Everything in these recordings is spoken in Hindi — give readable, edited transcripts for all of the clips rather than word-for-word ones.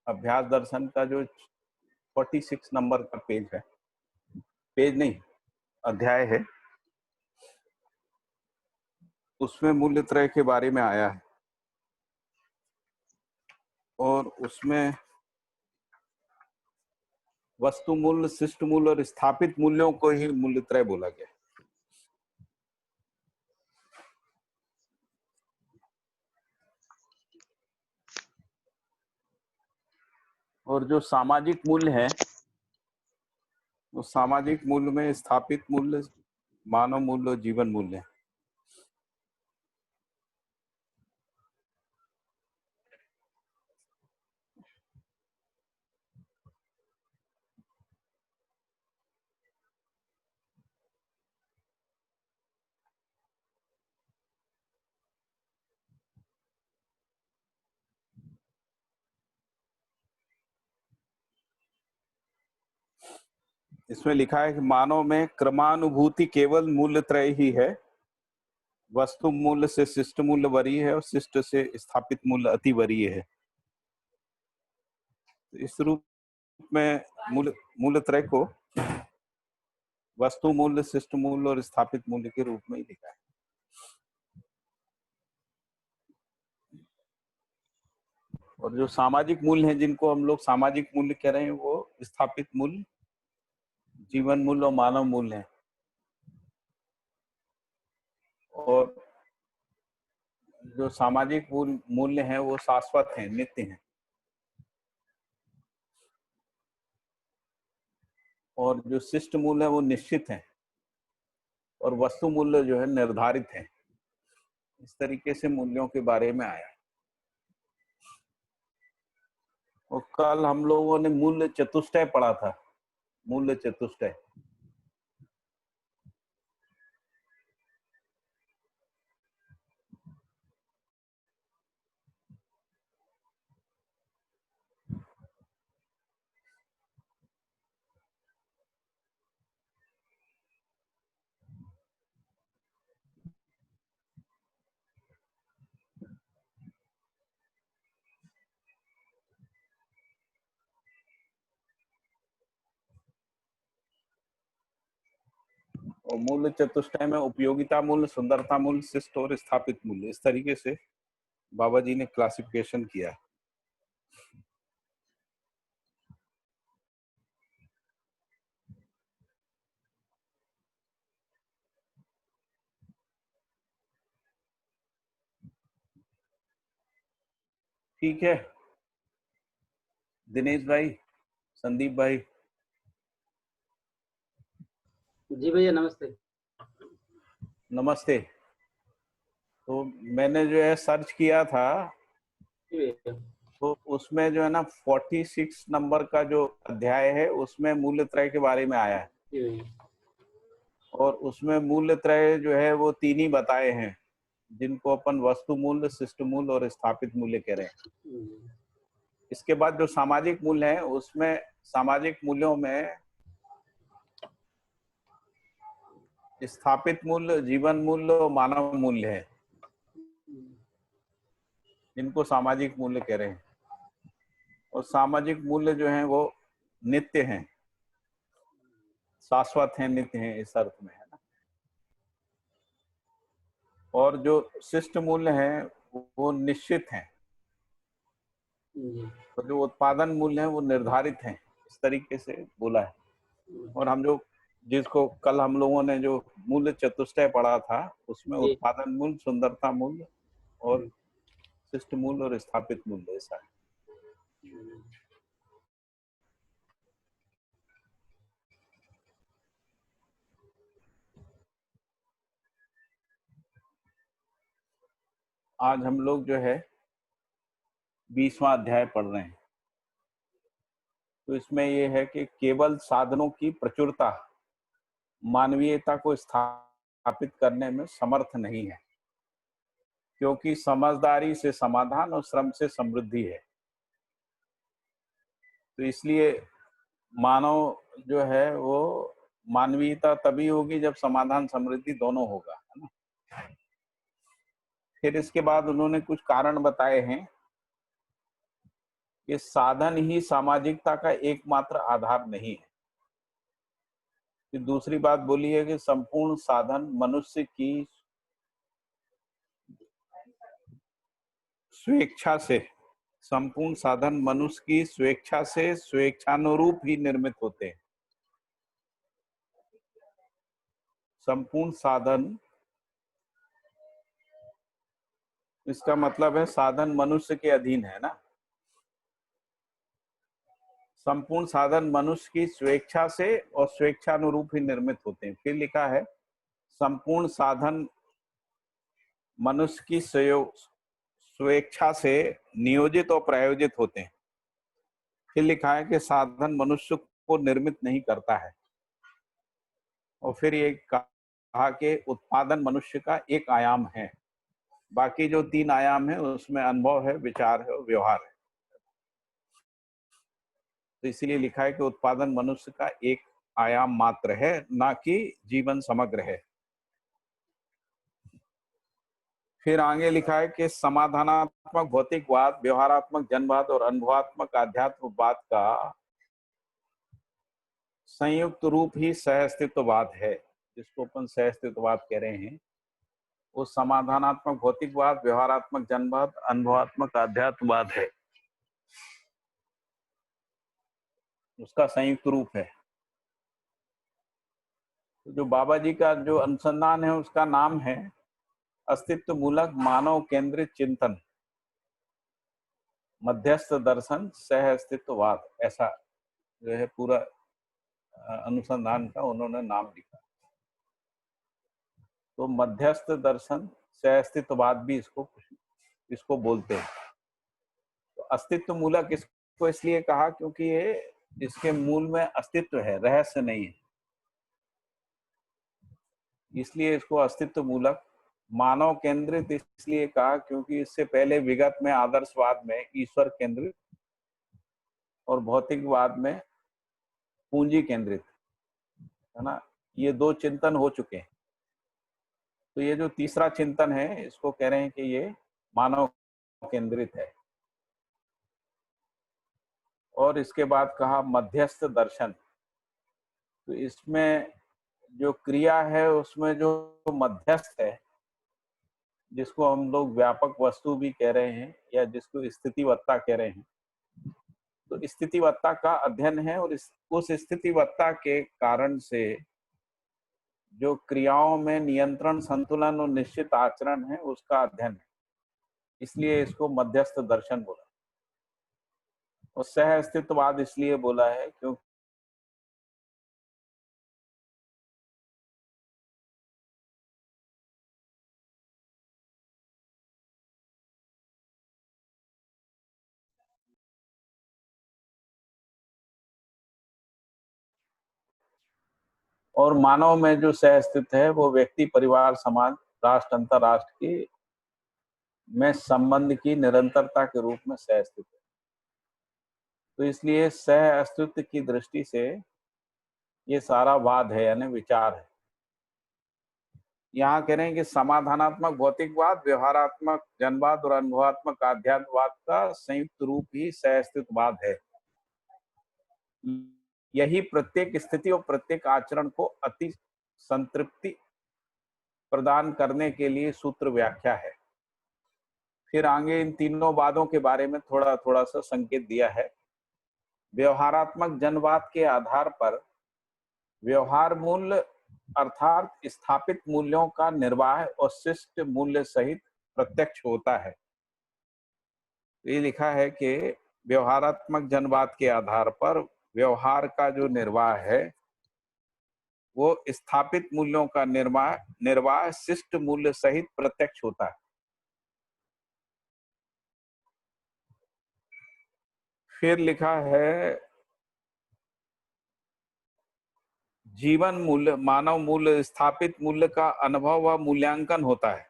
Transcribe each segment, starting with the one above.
अभ्यास दर्शन का जो 46 नंबर का पेज है, पेज नहीं अध्याय है, उसमें मूल्य त्रय के बारे में आया है और उसमें वस्तु मूल्य, शिष्ट मूल्य और स्थापित मूल्यों को ही मूल्य त्रय बोला गया। और जो सामाजिक मूल्य है, वो सामाजिक मूल्य में स्थापित मूल्य, मानव मूल्य और जीवन मूल्य है। इसमें लिखा है कि मानव में क्रमानुभूति केवल मूल्य त्रय ही है। वस्तु मूल्य से शिष्ट मूल्य वरीय है और शिष्ट से स्थापित मूल्य अति वरीय है। इस रूप में मूल्य त्रय को वस्तु मूल्य, शिष्ट मूल्य और स्थापित मूल्य के रूप में ही लिखा है। और जो सामाजिक मूल्य हैं, जिनको हम लोग सामाजिक मूल्य कह रहे हैं, वो स्थापित मूल्य, जीवन मूल्य और मानव मूल्य है। और जो सामाजिक मूल्य हैं वो शाश्वत हैं, नित्य हैं। और जो शिष्ट मूल्य है वो निश्चित है और वस्तु मूल्य जो है निर्धारित है। इस तरीके से मूल्यों के बारे में आया। और कल हम लोगों ने मूल्य चतुष्टय पढ़ा था, मूल्य चतुष्टय। और मूल्य चतुष्टय में उपयोगिता मूल्य, सुंदरता मूल्य, शिष्ट और स्थापित मूल्य, इस तरीके से बाबा जी ने क्लासिफिकेशन किया। ठीक है दिनेश भाई, संदीप भाई। जी भैया नमस्ते। नमस्ते। तो मैंने जो है सर्च किया था, तो उसमें जो है ना 46 नंबर का जो अध्याय है उसमें मूल्य त्रय के बारे में आया है। और उसमें मूल्य त्रय जो है वो तीन ही बताए हैं, जिनको अपन वस्तु मूल्य, शिष्ट मूल्य और स्थापित मूल्य कह रहे हैं। इसके बाद जो सामाजिक मूल्य है, उसमें सामाजिक मूल्यों में स्थापित मूल्य, जीवन मूल्य और मानव मूल्य है, जिनको सामाजिक मूल्य कह रहे हैं। और सामाजिक मूल्य जो है वो नित्य हैं, शाश्वत हैं, नित्य हैं, इस अर्थ में है ना। और जो शिष्ट मूल्य हैं वो निश्चित हैं। तो जो उत्पादन मूल्य है वो निर्धारित हैं, इस तरीके से बोला है। और हम जो जिसको कल हम लोगों ने जो मूल्य चतुष्टय पढ़ा था, उसमें उत्पादन मूल्य, सुंदरता मूल्य और शिष्ट मूल्य और स्थापित मूल्य ऐसा है। आज हम लोग जो है 20वां अध्याय पढ़ रहे हैं। तो इसमें यह है कि केवल साधनों की प्रचुरता मानवीयता को स्थापित करने में समर्थ नहीं है, क्योंकि समझदारी से समाधान और श्रम से समृद्धि है। तो इसलिए मानव जो है वो मानवीयता तभी होगी जब समाधान समृद्धि दोनों होगा, है ना। फिर इसके बाद उन्होंने कुछ कारण बताए हैं कि साधन ही सामाजिकता का एकमात्र आधार नहीं है। फिर दूसरी बात बोली है कि संपूर्ण साधन मनुष्य की स्वेच्छा से, संपूर्ण साधन मनुष्य की स्वेच्छा से स्वेच्छानुरूप ही निर्मित होते हैं। संपूर्ण साधन, इसका मतलब है साधन मनुष्य के अधीन है ना। संपूर्ण साधन मनुष्य की स्वेच्छा से और स्वेच्छानुरूप ही निर्मित होते हैं। फिर लिखा है संपूर्ण साधन मनुष्य की स्वेच्छा से नियोजित और प्रायोजित होते हैं। फिर लिखा है कि साधन मनुष्य को निर्मित नहीं करता है। और फिर ये कहा कि उत्पादन मनुष्य का एक आयाम है, बाकी जो 3 आयाम है उसमें अनुभव है, विचार है और व्यवहार है। तो इसीलिए लिखा है कि उत्पादन मनुष्य का एक आयाम मात्र है, ना कि जीवन समग्र है। फिर आगे लिखा है कि समाधानात्मक भौतिकवाद, व्यवहारात्मक जनवाद और अनुभवात्मक आध्यात्मवाद का संयुक्त रूप ही सह अस्तित्ववाद है। जिसको अपन सह अस्तित्ववाद कह रहे हैं वो समाधानात्मक भौतिकवाद, व्यवहारात्मक जनवाद, अनुभवात्मक आध्यात्मवाद है, उसका संयुक्त रूप है। तो जो बाबा जी का जो अनुसंधान है उसका नाम है अस्तित्व मूलक मानव केंद्रित चिंतन, मध्यस्थ दर्शन, सह अस्तित्ववाद, ऐसा जो है पूरा अनुसंधान का उन्होंने नाम लिखा। तो मध्यस्थ दर्शन, सह अस्तित्ववाद भी इसको बोलते हैं। तो अस्तित्व मूलक इसको इसलिए कहा क्योंकि ये इसके मूल में अस्तित्व है, रहस्य नहीं है, इसलिए इसको अस्तित्व मूलक। मानव केंद्रित इसलिए कहा क्योंकि इससे पहले विगत में आदर्शवाद में ईश्वर केंद्रित और भौतिकवाद में पूंजी केंद्रित, है ना, ये 2 चिंतन हो चुके हैं। तो ये जो तीसरा चिंतन है इसको कह रहे हैं कि ये मानव केंद्रित है। और इसके बाद कहा मध्यस्थ दर्शन। तो इसमें जो क्रिया है उसमें जो मध्यस्थ है, जिसको हम लोग व्यापक वस्तु भी कह रहे हैं या जिसको स्थितिवत्ता कह रहे हैं, तो स्थितिवत्ता का अध्ययन है। और उस स्थितिवत्ता के कारण से जो क्रियाओं में नियंत्रण, संतुलन और निश्चित आचरण है उसका अध्ययन है, इसलिए इसको मध्यस्थ दर्शन बोला। और सह अस्तित्ववाद इसलिए बोला है क्योंकि और मानव में जो सह अस्तित्व है वो व्यक्ति, परिवार, समाज, राष्ट्र, अंतरराष्ट्र की में संबंध की निरंतरता के रूप में सह अस्तित्व है। तो इसलिए सह अस्तित्व की दृष्टि से ये सारा वाद है, यानी विचार है। यहाँ कह रहे हैं कि समाधानात्मक भौतिकवाद, व्यवहारात्मक जनवाद और अनुभवात्मक आध्यात्मवाद का संयुक्त रूप ही सह अस्तित्ववाद है। यही प्रत्येक स्थिति और प्रत्येक आचरण को अति संतृप्ति प्रदान करने के लिए सूत्र व्याख्या है। फिर आगे इन तीनों वादों के बारे में थोड़ा थोड़ा सा संकेत दिया है। व्यवहारात्मक जनवाद के आधार पर व्यवहार मूल्य अर्थात स्थापित मूल्यों का निर्वाह और शिष्ट मूल्य सहित प्रत्यक्ष होता है। ये लिखा है कि व्यवहारात्मक जनवाद के आधार पर व्यवहार का जो निर्वाह है वो स्थापित मूल्यों का निर्वाह शिष्ट मूल्य सहित प्रत्यक्ष होता है। फिर लिखा है जीवन मूल्य, मानव मूल्य, स्थापित मूल्य का अनुभव व मूल्यांकन होता है।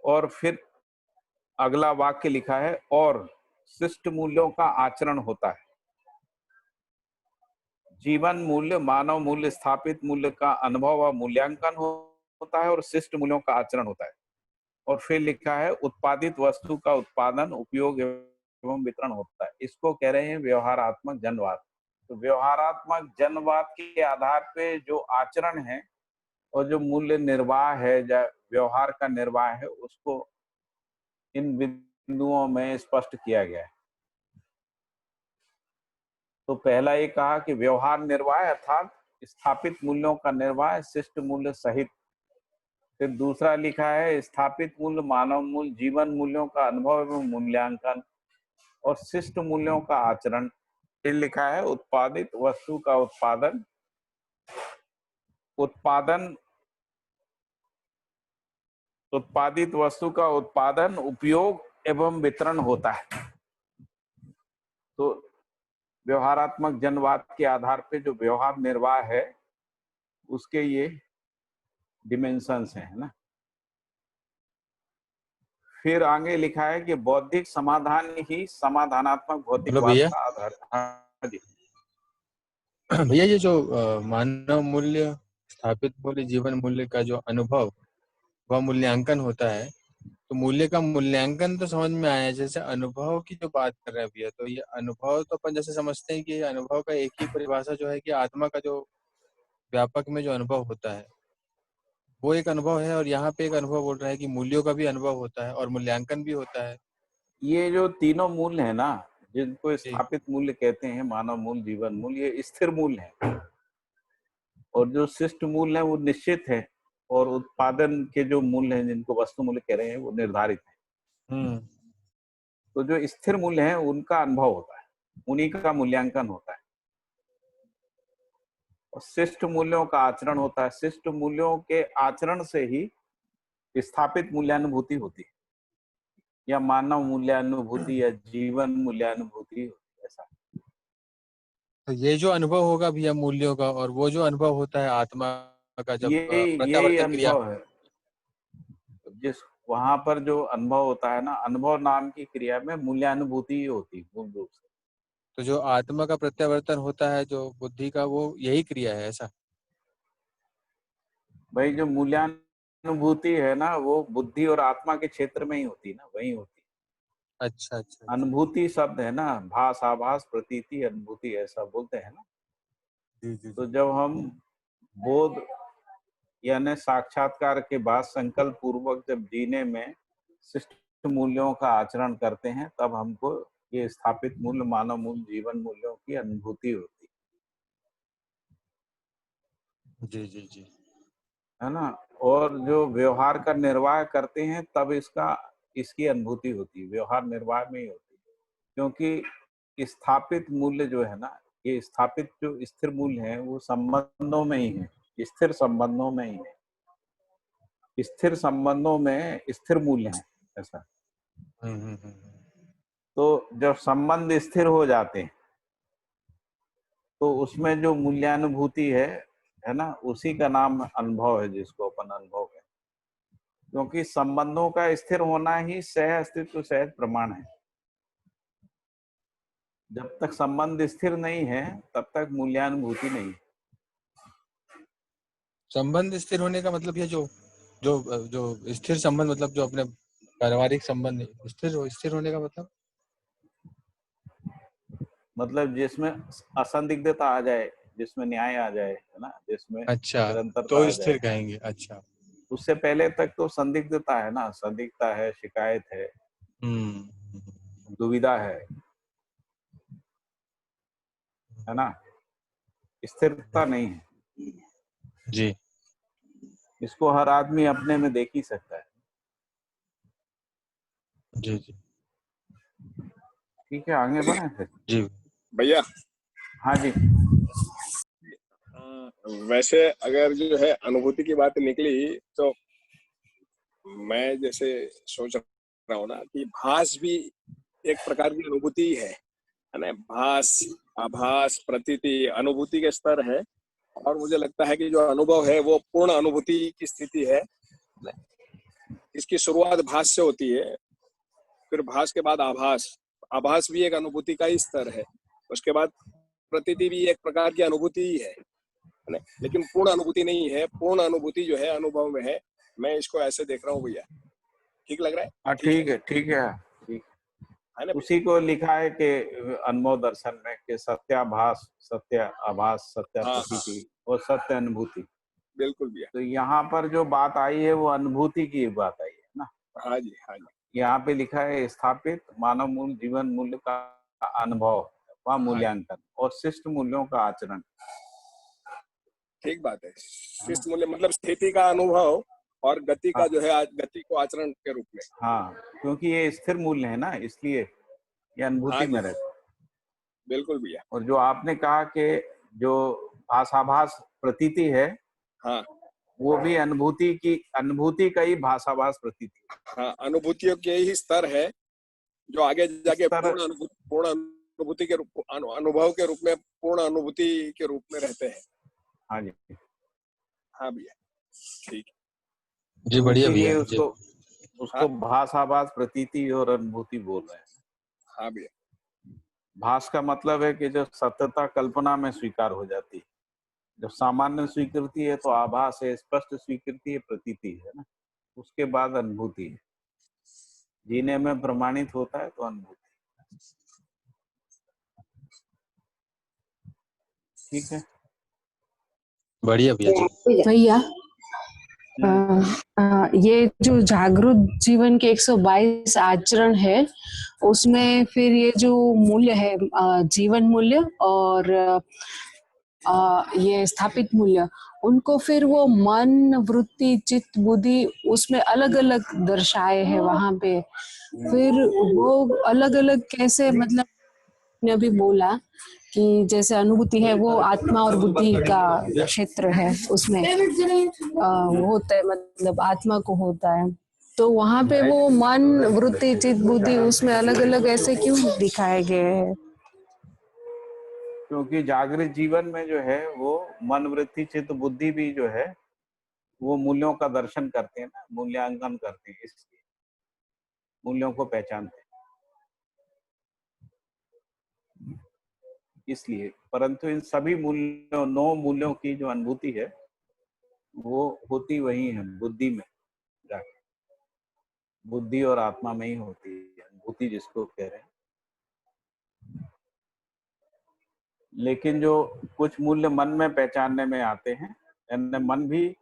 और फिर अगला वाक्य लिखा है और शिष्ट मूल्यों का आचरण होता है। जीवन मूल्य, मानव मूल्य, स्थापित मूल्य का अनुभव व मूल्यांकन होता है और शिष्ट मूल्यों का आचरण होता है। और फिर लिखा है उत्पादित वस्तु का उत्पादन, उपयोग एवं वितरण होता है। इसको कह रहे हैं व्यवहारात्मक जनवाद। तो व्यवहारात्मक जनवाद के आधार पे जो आचरण है और जो मूल्य निर्वाह है, व्यवहार का निर्वाह है, उसको इन बिंदुओं में स्पष्ट किया गया है। तो पहला ये कहा कि व्यवहार निर्वाह अर्थात स्थापित मूल्यों का निर्वाह शिष्ट मूल्य सहित। फिर दूसरा लिखा है स्थापित मूल्य, मानव मूल्य, जीवन मूल्यों का अनुभव एवं मूल्यांकन और शिष्ट मूल्यों का आचरण। फिर लिखा है उत्पादित वस्तु का उत्पादन, उत्पादित वस्तु का उत्पादन, उपयोग एवं वितरण होता है। तो व्यवहारात्मक जनवाद के आधार पे जो व्यवहार निर्वाह है उसके ये डिमेंशंस हैं, है ना। फिर आगे लिखा है कि बौद्धिक समाधान ही समाधानात्मक हेलो भौतिकवाद भैया। का आधार। हाँ जी भैया ये जो मानव मूल्य, स्थापित मूल्य, जीवन मूल्य का जो अनुभव वह मूल्यांकन होता है, तो मूल्य का मूल्यांकन तो समझ में आया। जैसे अनुभव की जो बात कर रहे हैं भैया, तो ये अनुभव तो अपन जैसे समझते हैं कि अनुभव का एक ही परिभाषा जो है कि आत्मा का जो व्यापक में जो अनुभव होता है वो एक अनुभव है, और यहाँ पे एक अनुभव बोल रहा है कि मूल्यों का भी अनुभव होता है और मूल्यांकन भी होता है। ये जो तीनों मूल्य है ना, जिनको जी स्थापित मूल्य कहते हैं, मानव मूल्य, जीवन मूल्य, ये स्थिर मूल्य है। और जो शिष्ट मूल्य है वो निश्चित है, और उत्पादन के जो मूल्य हैं जिनको वस्तु मूल्य कह रहे हैं वो निर्धारित है। तो जो स्थिर मूल्य है उनका अनुभव होता है, उन्हीं का मूल्यांकन होता है। और शिष्ट मूल्यों का आचरण होता है। शिष्ट मूल्यों के आचरण से ही स्थापित मूल्यानुभूति होती है, या मानव मूल्यानुभूति या जीवन मूल्यानुभूति होती है, ऐसा। तो ये जो अनुभव होगा भैया मूल्यों का, और वो जो अनुभव होता है आत्मा का जब यही प्रत्यावर्तन क्रिया, अनुभव है। जिस वहां पर जो अनुभव होता है ना, अनुभव नाम की क्रिया में मूल्यानुभूति ही होती है मूल रूप से। तो जो आत्मा का प्रत्यावर्तन होता है जो बुद्धि का, वो यही क्रिया है ऐसा। भाई जो मूल्यानुभूति है ना वो बुद्धि और आत्मा के क्षेत्र में ही होती है ना, वही होती है। अच्छा अच्छा। अनुभूति शब्द है ना, भास, आभास, प्रतीति, अनुभूति, ऐसा बोलते हैं ना। जी जी तो जी। जब हम बोध यानी साक्षात्कार के बाद संकल्प पूर्वक जब जीने में शिष्ट मूल्यों का आचरण करते हैं, तब हमको ये स्थापित मूल्य, मानव मूल्य, जीवन मूल्यों की अनुभूति होती जी जी जी। है ना। और जो व्यवहार का निर्वाह करते हैं तब इसकी अनुभूति होती है, व्यवहार निर्वाह में ही होती है। क्योंकि स्थापित मूल्य जो है ना, ये स्थापित जो स्थिर मूल्य है वो संबंधों में ही है, स्थिर संबंधों में ही है। स्थिर संबंधों में स्थिर मूल्य है, ऐसा। हम्म। तो जब संबंध स्थिर हो जाते हैं तो उसमें जो मूल्यानुभूति है ना, उसी का नाम अनुभव है, जिसको अपन अनुभव कहते हैं। क्योंकि संबंधों का स्थिर होना ही सह अस्तित्व सहज प्रमाण है। जब तक संबंध स्थिर नहीं है तब तक मूल्यानुभूति नहीं है। संबंध स्थिर होने का मतलब ये जो जो जो स्थिर संबंध, मतलब जो अपने पारिवारिक संबंध स्थिर होने का मतलब जिसमें असंदिग्धता आ जाए, जिसमें न्याय आ जाए, है ना, जिसमें अच्छा, निरंतरता तो आ स्थिर जाए। कहेंगे। अच्छा। उससे पहले तक तो संदिग्धता है ना, संदिग्धता है, शिकायत है, हम्म। दुविधा है ना, स्थिरता नहीं है। जी इसको हर आदमी अपने में देख ही सकता है। जी जी ठीक है, आगे बढ़े फिर। जी भैया। हाँ जी। वैसे अगर जो है अनुभूति की बात निकली तो मैं जैसे सोच रहा हूँ ना कि भास भी एक प्रकार की अनुभूति है ना। भास, आभास, प्रतीति अनुभूति के स्तर है, और मुझे लगता है कि जो अनुभव है वो पूर्ण अनुभूति की स्थिति है। इसकी शुरुआत भास से होती है, फिर भास के बाद आभास। आभास भी एक अनुभूति का ही स्तर है। उसके बाद प्रतीति भी एक प्रकार की अनुभूति ही है, लेकिन पूर्ण अनुभूति नहीं है। पूर्ण अनुभूति जो है अनुभव में है। मैं इसको ऐसे देख रहा हूँ भैया ठीक लग रहा है? हाँ ठीक है, ठीक है, ठीक है ना? उसी को लिखा है कि अनुभव दर्शन में कि सत्याभास, सत्य आभास, सत्य हाँ हाँ प्रतीति और सत्य अनुभूति। बिल्कुल भैया। तो यहाँ पर जो बात आई है वो अनुभूति की बात आई है ना। हाँ जी, हाँ जी, यहाँ पे लिखा है स्थापित मानव मूल्य जीवन मूल्य का अनुभव व हाँ जी, मूल्यांकन और शिष्ट मूल्यों का आचरण, ठीक बात है। है ना। शिष्ट मूल्य मतलब स्थिति का अनुभव और गति का हाँ, जो है आज गति को आचरण के रूप में। हाँ, क्योंकि ये स्थिर मूल्य है ना, इसलिए ये हाँ अनुभूति जी, में रहता है। बिल्कुल भैया। और जो आपने कहा कि जो भाषाभास प्रतीति है, हाँ वो भी अनुभूति का ही भाषाभास प्रतीति है। हाँ, अनुभूतियों के ही स्तर है जो आगे इस जाके तरह पूर्ण अनुभूति के रूप अनुभव के रूप में पूर्ण अनुभूति के रूप में रहते हैं। हाँ जी, हाँ भैया, ठीक। जी तो बढ़िया इसीलिए भैया जी। उसको हाँ उसको भाषाभास प्रतीति और अनुभूति बोल रहे हैं। हाँ भैया, भास का मतलब है कि जो सत्यता कल्पना में स्वीकार हो जाती है। जब सामान्य स्वीकृति है तो आभास है, स्पष्ट स्वीकृति है, प्रतीति है ना। उसके बाद अनुभूति है, जीने में प्रमाणित होता है तो अनुभूति। ठीक है बढ़िया भैया जी। भैया हम्म, ये जो जागरूक जीवन के 122 आचरण है, उसमें फिर ये जो मूल्य है, जीवन मूल्य और ये स्थापित मूल्य, उनको फिर वो मन, वृत्ति, चित्त, बुद्धि उसमें अलग अलग दर्शाए हैं वहां पे। फिर वो अलग अलग कैसे, मतलब ने अभी बोला कि जैसे अनुभूति है वो आत्मा और बुद्धि का क्षेत्र है, उसमें वो होता है, मतलब आत्मा को होता है। तो वहां पे वो मन, वृत्ति, चित्त, बुद्धि उसमें अलग अलग ऐसे क्यों दिखाए गए हैं? क्योंकि जागृत जीवन में जो है वो मन, वृत्ति, चित्त, बुद्धि भी जो है वो मूल्यों का दर्शन करते हैं ना, मूल्यांकन करते हैं, इसलिए मूल्यों को पहचानते हैं इसलिए। परंतु इन सभी मूल्यों 9 मूल्यों की जो अनुभूति है वो होती वही है बुद्धि में जाके, बुद्धि और आत्मा में ही होती है अनुभूति जिसको कह रहे हैं। लेकिन जो कुछ मूल्य मन में पहचानने में आते हैं, यानी मन भी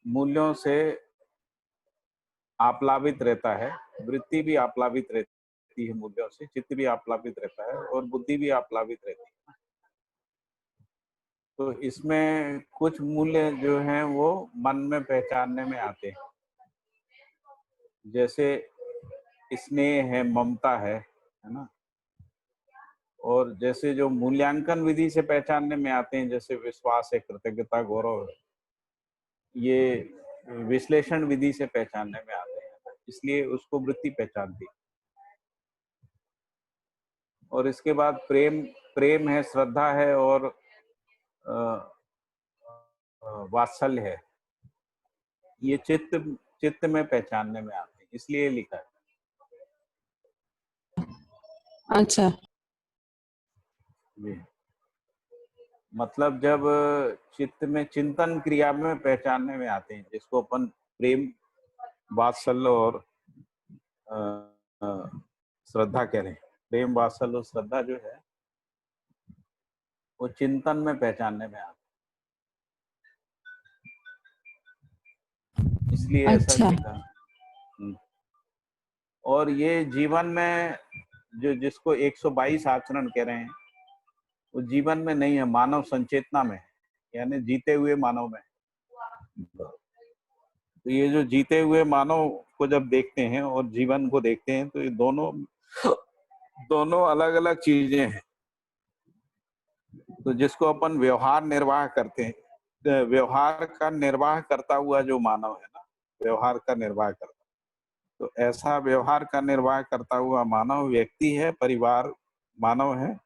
मूल्यों से आप्लावित रहता है, वृत्ति भी आप्लावित रहती है मूल्यों से, चित्त भी आप्लावित रहता है और बुद्धि भी आप्लावित रहती है। तो इसमें कुछ मूल्य जो हैं वो मन में पहचानने में आते हैं, जैसे स्नेह है, ममता है ना। और जैसे जो मूल्यांकन विधि से पहचानने में आते हैं, जैसे विश्वास है, कृतज्ञता, गौरव है, ये विश्लेषण विधि से पहचानने में आते हैं, इसलिए उसको वृत्ति पहचानती है। और इसके बाद प्रेम है, श्रद्धा है और वात्सल्य है, ये चित्त में पहचानने में आते हैं, इसलिए लिखा है। अच्छा, जी, मतलब जब चित्त में चिंतन क्रिया में पहचानने में आते हैं, जिसको अपन प्रेम, वात्सल्य और अ, अ, श्रद्धा कह रहे हैं। प्रेम, वात्सल्य और श्रद्धा जो है वो चिंतन में पहचानने में आते हैं, इसलिए ऐसा अच्छा, लिखा। और ये जीवन में जो जिसको 122 आचरण कह रहे हैं वो जीवन में नहीं है, मानव संचेतना में है, यानी जीते हुए मानव में। तो ये जो जीते हुए मानव को जब देखते हैं और जीवन को देखते हैं तो ये दोनों अलग अलग चीजें हैं। तो जिसको अपन व्यवहार निर्वाह करते हैं, व्यवहार का निर्वाह करता हुआ जो मानव है ना, व्यवहार का निर्वाह करता, तो ऐसा व्यवहार का निर्वाह करता हुआ मानव व्यक्ति है, परिवार मानव है,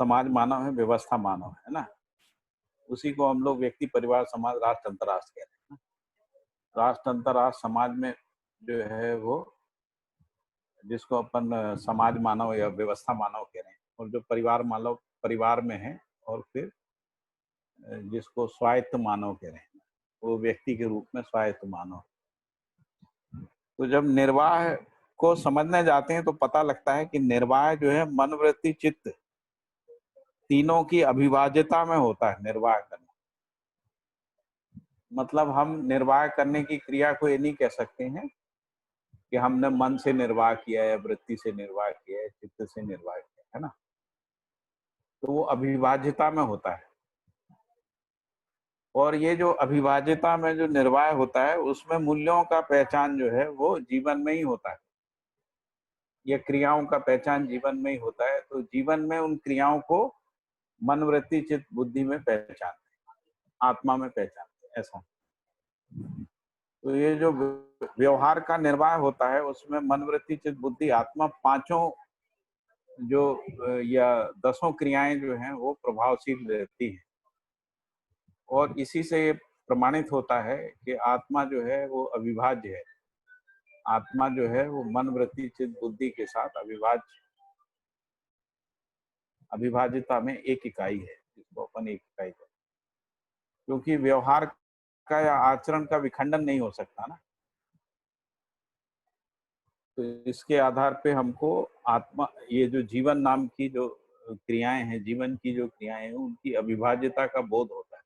समाज मानव है, व्यवस्था मानव है ना। उसी को हम लोग व्यक्ति, परिवार, समाज, राष्ट्र, अंतरराष्ट्र कहते हैं ना। राष्ट्र, अंतरराष्ट्र, समाज में जो है वो जिसको अपन समाज मानव या व्यवस्था मानव कह रहे हैं, और जो परिवार मानव परिवार में है, और फिर जिसको स्वायत्त मानव कह रहे हैं, वो व्यक्ति के रूप में स्वायत्त मानव। तो जब निर्वाह को समझने जाते हैं तो पता लगता है कि निर्वाह जो है मन, वृत्ति, चित्त तीनों की अविभाज्यता में होता है निर्वाह करना। मतलब हम निर्वाह करने की क्रिया को ये नहीं कह सकते हैं कि हमने मन से निर्वाह किया है, वृत्ति से निर्वाह किया है, चित्त से निर्वाह किया है ना। तो वो अविभाज्यता में होता है। और ये जो अविभाज्यता में जो निर्वाह होता है उसमें मूल्यों का पहचान जो है वो जीवन में ही होता है। ये क्रियाओं का पहचान जीवन में ही होता है। तो जीवन में उन क्रियाओं को मन, वृत्ति, चित्त, बुद्धि में पहचानते हैं, आत्मा में पहचानते हैं, ऐसा। तो ये जो व्यवहार का निर्वाह होता है उसमें मन, वृत्ति, चित्त, बुद्धि, आत्मा पांचों जो या 10 क्रियाएं जो हैं वो प्रभावशील रहती हैं। और इसी से ये प्रमाणित होता है कि आत्मा जो है वो अविभाज्य है। आत्मा जो है वो मन, वृत्ति, चित्त, बुद्धि के साथ अविभाज्यता में एक इकाई है, जिसको अपन एक इकाई कहते हैं। क्योंकि व्यवहार का या आचरण का विखंडन नहीं हो सकता ना। तो इसके आधार पे हमको आत्मा, ये जो जीवन नाम की जो क्रियाएं हैं, जीवन की जो क्रियाएं हैं, उनकी अविभाज्यता का बोध होता है।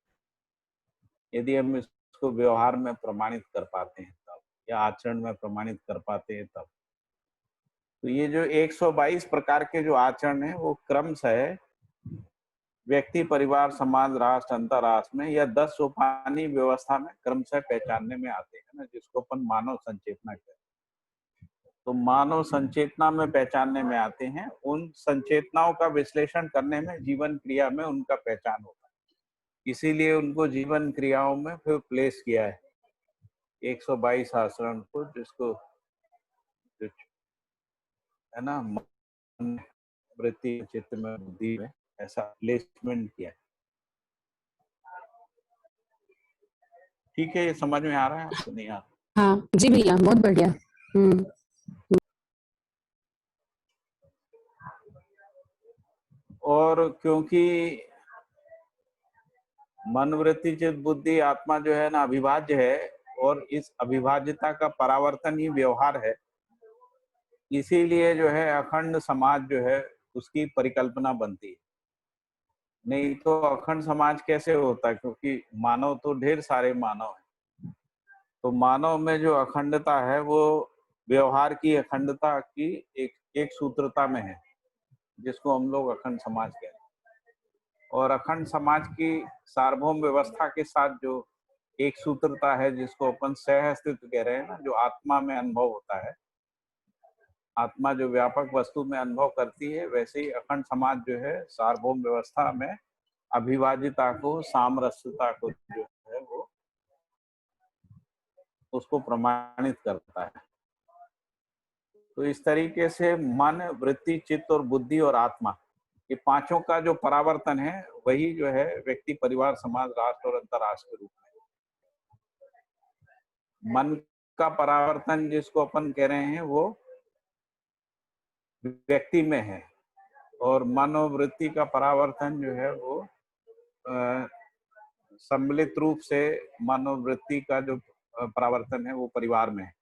यदि हम इसको व्यवहार में प्रमाणित कर पाते हैं तब, या आचरण में प्रमाणित कर पाते हैं तब। तो ये जो 122 प्रकार के जो आचरण है वो क्रमशः व्यक्ति, परिवार, समाज, राष्ट्र, अंतरराष्ट्र में या 10 सोपानी व्यवस्था में क्रमशः पहचानने में आते हैं ना, जिसको अपन मानव संचेतना कहते हैं। तो मानव संचेतना में पहचानने में आते हैं। उन संचेतनाओं का विश्लेषण करने में जीवन क्रिया में उनका पहचान होता है। इसीलिए उनको जीवन क्रियाओं में फिर प्लेस किया है 122 आचरण को, जिसको है ना मन, वृत्ति, चित्त में, बुद्धि में ऐसा प्लेसमेंट किया है। ठीक है, ये समझ में आ रहा है आपको? नहीं आ रहा? हाँ जी भैया, बहुत बढ़िया। और क्योंकि मन, वृत्ति, चित्त, बुद्धि, आत्मा जो है ना अविभाज्य है, और इस अविभाज्यता का परावर्तन ही व्यवहार है, इसीलिए जो है अखंड समाज जो है उसकी परिकल्पना बनती है। नहीं तो अखंड समाज कैसे होता है? क्योंकि मानव तो ढेर सारे मानव हैं। तो मानव में जो अखंडता है वो व्यवहार की अखंडता की एक सूत्रता में है, जिसको हम लोग अखंड समाज कहते हैं। और अखंड समाज की सार्वभौम व्यवस्था के साथ जो एक सूत्रता है, जिसको अपन सह अस्तित्व कह रहे हैं ना, जो आत्मा में अनुभव होता है, आत्मा जो व्यापक वस्तु में अनुभव करती है, वैसे ही अखंड समाज जो है सार्वभौम व्यवस्था में अविभाज्यता को, सामरस्यता को जो है वो उसको प्रमाणित करता है। तो इस तरीके से मन, वृत्ति, चित्त और बुद्धि और आत्मा, ये पांचों का जो परावर्तन है वही जो है व्यक्ति, परिवार, समाज, राष्ट्र और अंतरराष्ट्र के रूप में। मन का परावर्तन जिसको अपन कह रहे हैं वो व्यक्ति में है, और मनोवृत्ति का परावर्तन जो है वो सम्मिलित रूप से मनोवृत्ति का जो परावर्तन है वो परिवार में है,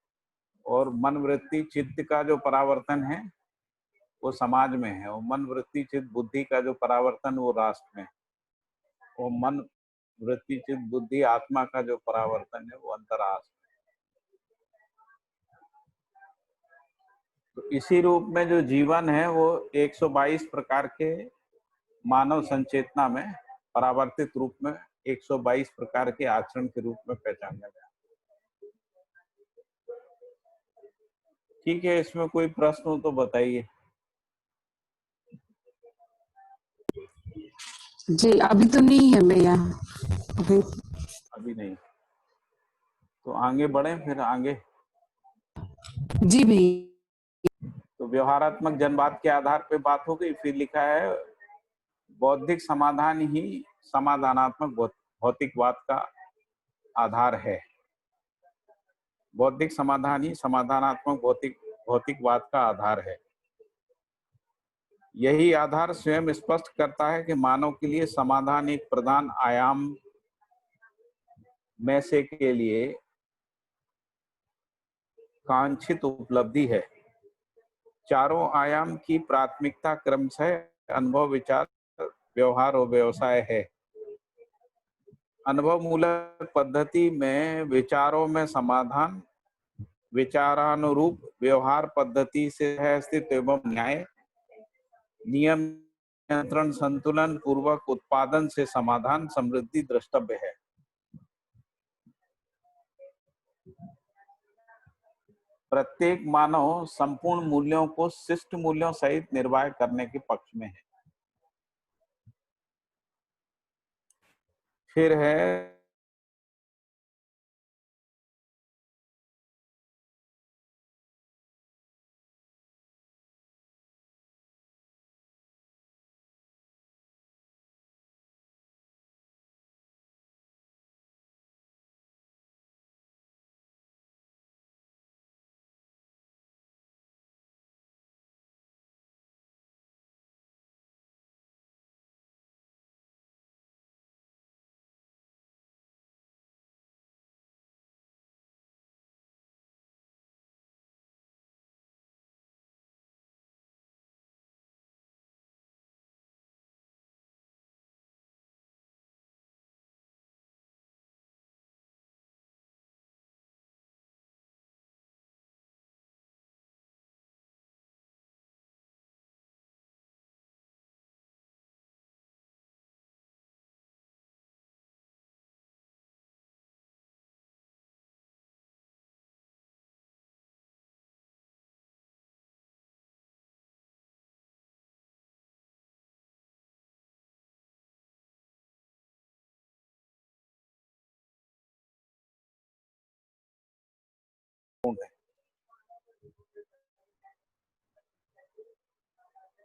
और मन, वृत्ति, चित्त का जो परावर्तन है वो समाज में है, और मन, वृत्ति, चित्त, बुद्धि का जो परावर्तन वो राष्ट्र में है, और मन, वृत्ति, चित्त, बुद्धि, आत्मा का जो परावर्तन है वो अंतरराष्ट्र। तो इसी रूप में जो जीवन है वो 122 प्रकार के मानव संचेतना में परावर्तित रूप में 122 प्रकार के आचरण के रूप में पहचाना गया। ठीक है, इसमें कोई प्रश्न हो तो बताइए। जी अभी तो नहीं है भैया, अभी नहीं, तो आगे बढ़े फिर आगे। जी भैया। तो व्यवहारात्मक जनवाद के आधार पे बात हो गई। फिर लिखा है बौद्धिक समाधान ही समाधानात्मक भौतिकवाद का आधार है। बौद्धिक समाधान ही समाधानात्मक भौतिकवाद का आधार है। यही आधार स्वयं स्पष्ट करता है कि मानव के लिए समाधान एक प्रधान आयाम में से के लिए कांक्षित उपलब्धि है। चारों आयाम की प्राथमिकता क्रमशः अनुभव, विचार, व्यवहार और व्यवसाय है। अनुभव मूलक पद्धति में विचारों में समाधान, विचारानुरूप व्यवहार पद्धति से है अस्तित्व एवं न्याय, नियम, नियंत्रण, संतुलन पूर्वक उत्पादन से समाधान, समृद्धि द्रष्टव्य है। प्रत्येक मानव संपूर्ण मूल्यों को शिष्ट मूल्यों सहित निर्वाह करने के पक्ष में है। फिर है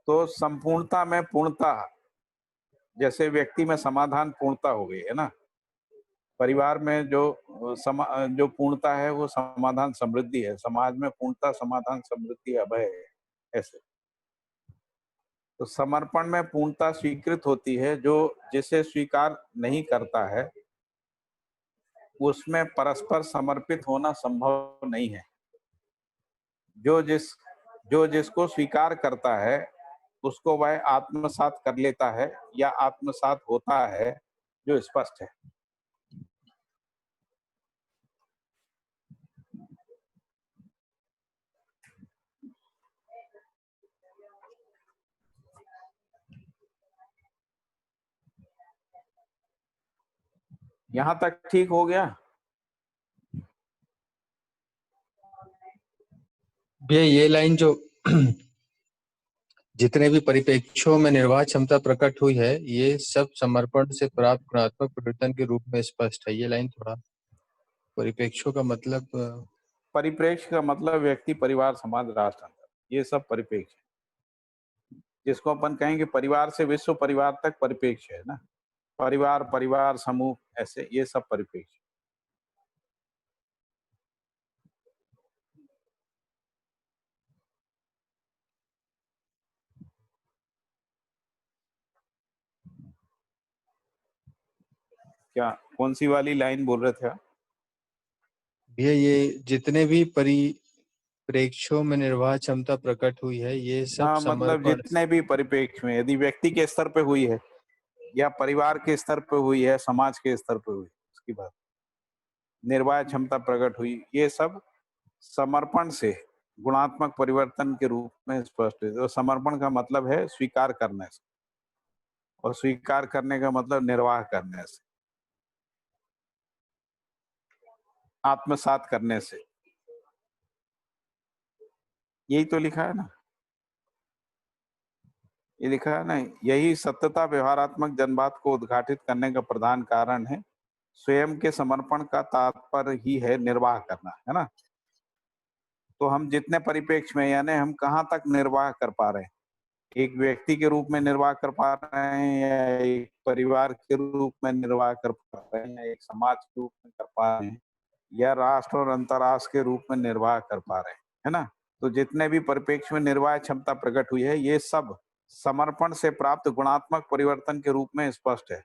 तो संपूर्णता में पूर्णता, जैसे व्यक्ति में समाधान पूर्णता हो गई है ना, परिवार में जो पूर्णता है वो समाधान समृद्धि है, समाज में पूर्णता, समाधान, समृद्धि, अभय है, ऐसे। तो समर्पण में पूर्णता स्वीकृत होती है, जो जिसे स्वीकार नहीं करता है उसमें परस्पर समर्पित होना संभव नहीं है। जो जिसको स्वीकार करता है उसको वह आत्मसात कर लेता है या आत्मसात होता है, जो स्पष्ट है। यहां तक ठीक हो गया? भैया ये लाइन जो जितने भी परिप्रेक्ष्यों में निर्वाह क्षमता प्रकट हुई है, ये सब समर्पण से प्राप्त गुणात्मक परिवर्तन के रूप में स्पष्ट है। ये लाइन थोड़ा, परिप्रेक्ष्यों का मतलब, परिप्रेक्ष्य का मतलब व्यक्ति, परिवार, समाज, राष्ट्र, ये सब परिप्रेक्ष्य है। जिसको अपन कहेंगे परिवार से विश्व परिवार तक परिप्रेक्ष्य है ना, परिवार समूह, ऐसे ये सब परिप्रेक्ष्य। क्या कौन सी वाली लाइन बोल रहे थे आप? भैया ये जितने भी परिप्रेक्ष्यों में निर्वाह क्षमता प्रकट हुई है, ये सब हाँ, मतलब समर्पण, जितने भी परिप्रेक्ष्य में, यदि व्यक्ति के स्तर पे हुई है या परिवार के स्तर पे हुई है, समाज के स्तर पे हुई, उसकी बात निर्वाह क्षमता प्रकट हुई, ये सब समर्पण से गुणात्मक परिवर्तन के रूप में स्पष्ट है। तो समर्पण का मतलब है स्वीकार करने से, और स्वीकार करने का मतलब निर्वाह करने से, आत्मसात करने से। यही तो लिखा है ना, ये लिखा है ना, यही सत्यता व्यवहारात्मक जनबात को उद्घाटित करने का प्रधान कारण है। स्वयं के समर्पण का तात्पर्य ही है निर्वाह करना, है ना। तो हम जितने परिप्रेक्ष्य में, यानी हम कहाँ तक निर्वाह कर पा रहे हैं, एक व्यक्ति के रूप में निर्वाह कर पा रहे हैं, या एक परिवार के रूप में निर्वाह कर पा रहे हैं, या एक समाज के रूप में कर पा रहे हैं, या राष्ट्र और अंतर्राष्ट्र के रूप में निर्वाह कर पा रहे हैं, है ना। तो जितने भी परिप्रेक्ष्य में निर्वाह क्षमता प्रकट हुई है, ये सब समर्पण से प्राप्त गुणात्मक परिवर्तन के रूप में स्पष्ट है।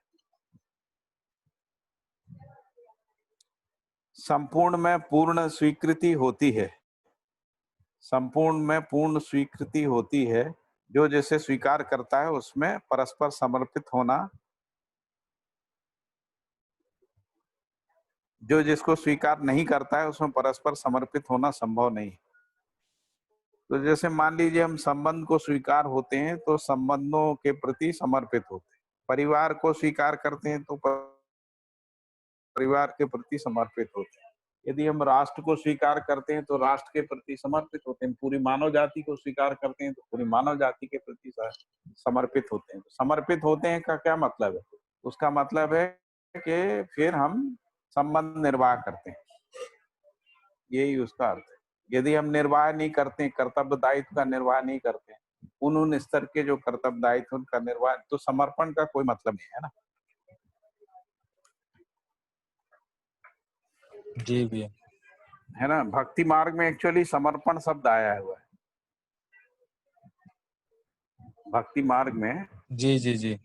संपूर्ण में पूर्ण स्वीकृति होती है, संपूर्ण में पूर्ण स्वीकृति होती है। जो जिसे स्वीकार करता है उसमें परस्पर समर्पित होना, जो जिसको स्वीकार नहीं करता है उसमें परस्पर समर्पित होना संभव नहीं। तो जैसे मान लीजिए हम संबंध को स्वीकार होते हैं तो संबंधों के प्रति समर्पित होते हैं, परिवार को स्वीकार करते हैं तो परिवार के प्रति समर्पित होते हैं, यदि हम राष्ट्र को स्वीकार करते हैं तो राष्ट्र के प्रति समर्पित होते हैं, पूरी मानव जाति को स्वीकार करते हैं तो पूरी मानव जाति के प्रति समर्पित होते हैं। तो समर्पित होते हैं का क्या मतलब है? उसका मतलब है कि फिर हम संबंध निर्वाह करते हैं, यही उसका अर्थ है। यदि हम निर्वाह नहीं करते, कर्तव्य दायित्व का निर्वाह नहीं करते, उन स्तर के जो कर्तव्य दायित्व उनका निर्वाह, तो समर्पण का कोई मतलब नहीं है ना। जी भैया। है ना, भक्ति मार्ग में एक्चुअली समर्पण शब्द आया हुआ है, भक्ति मार्ग में। जी जी जी।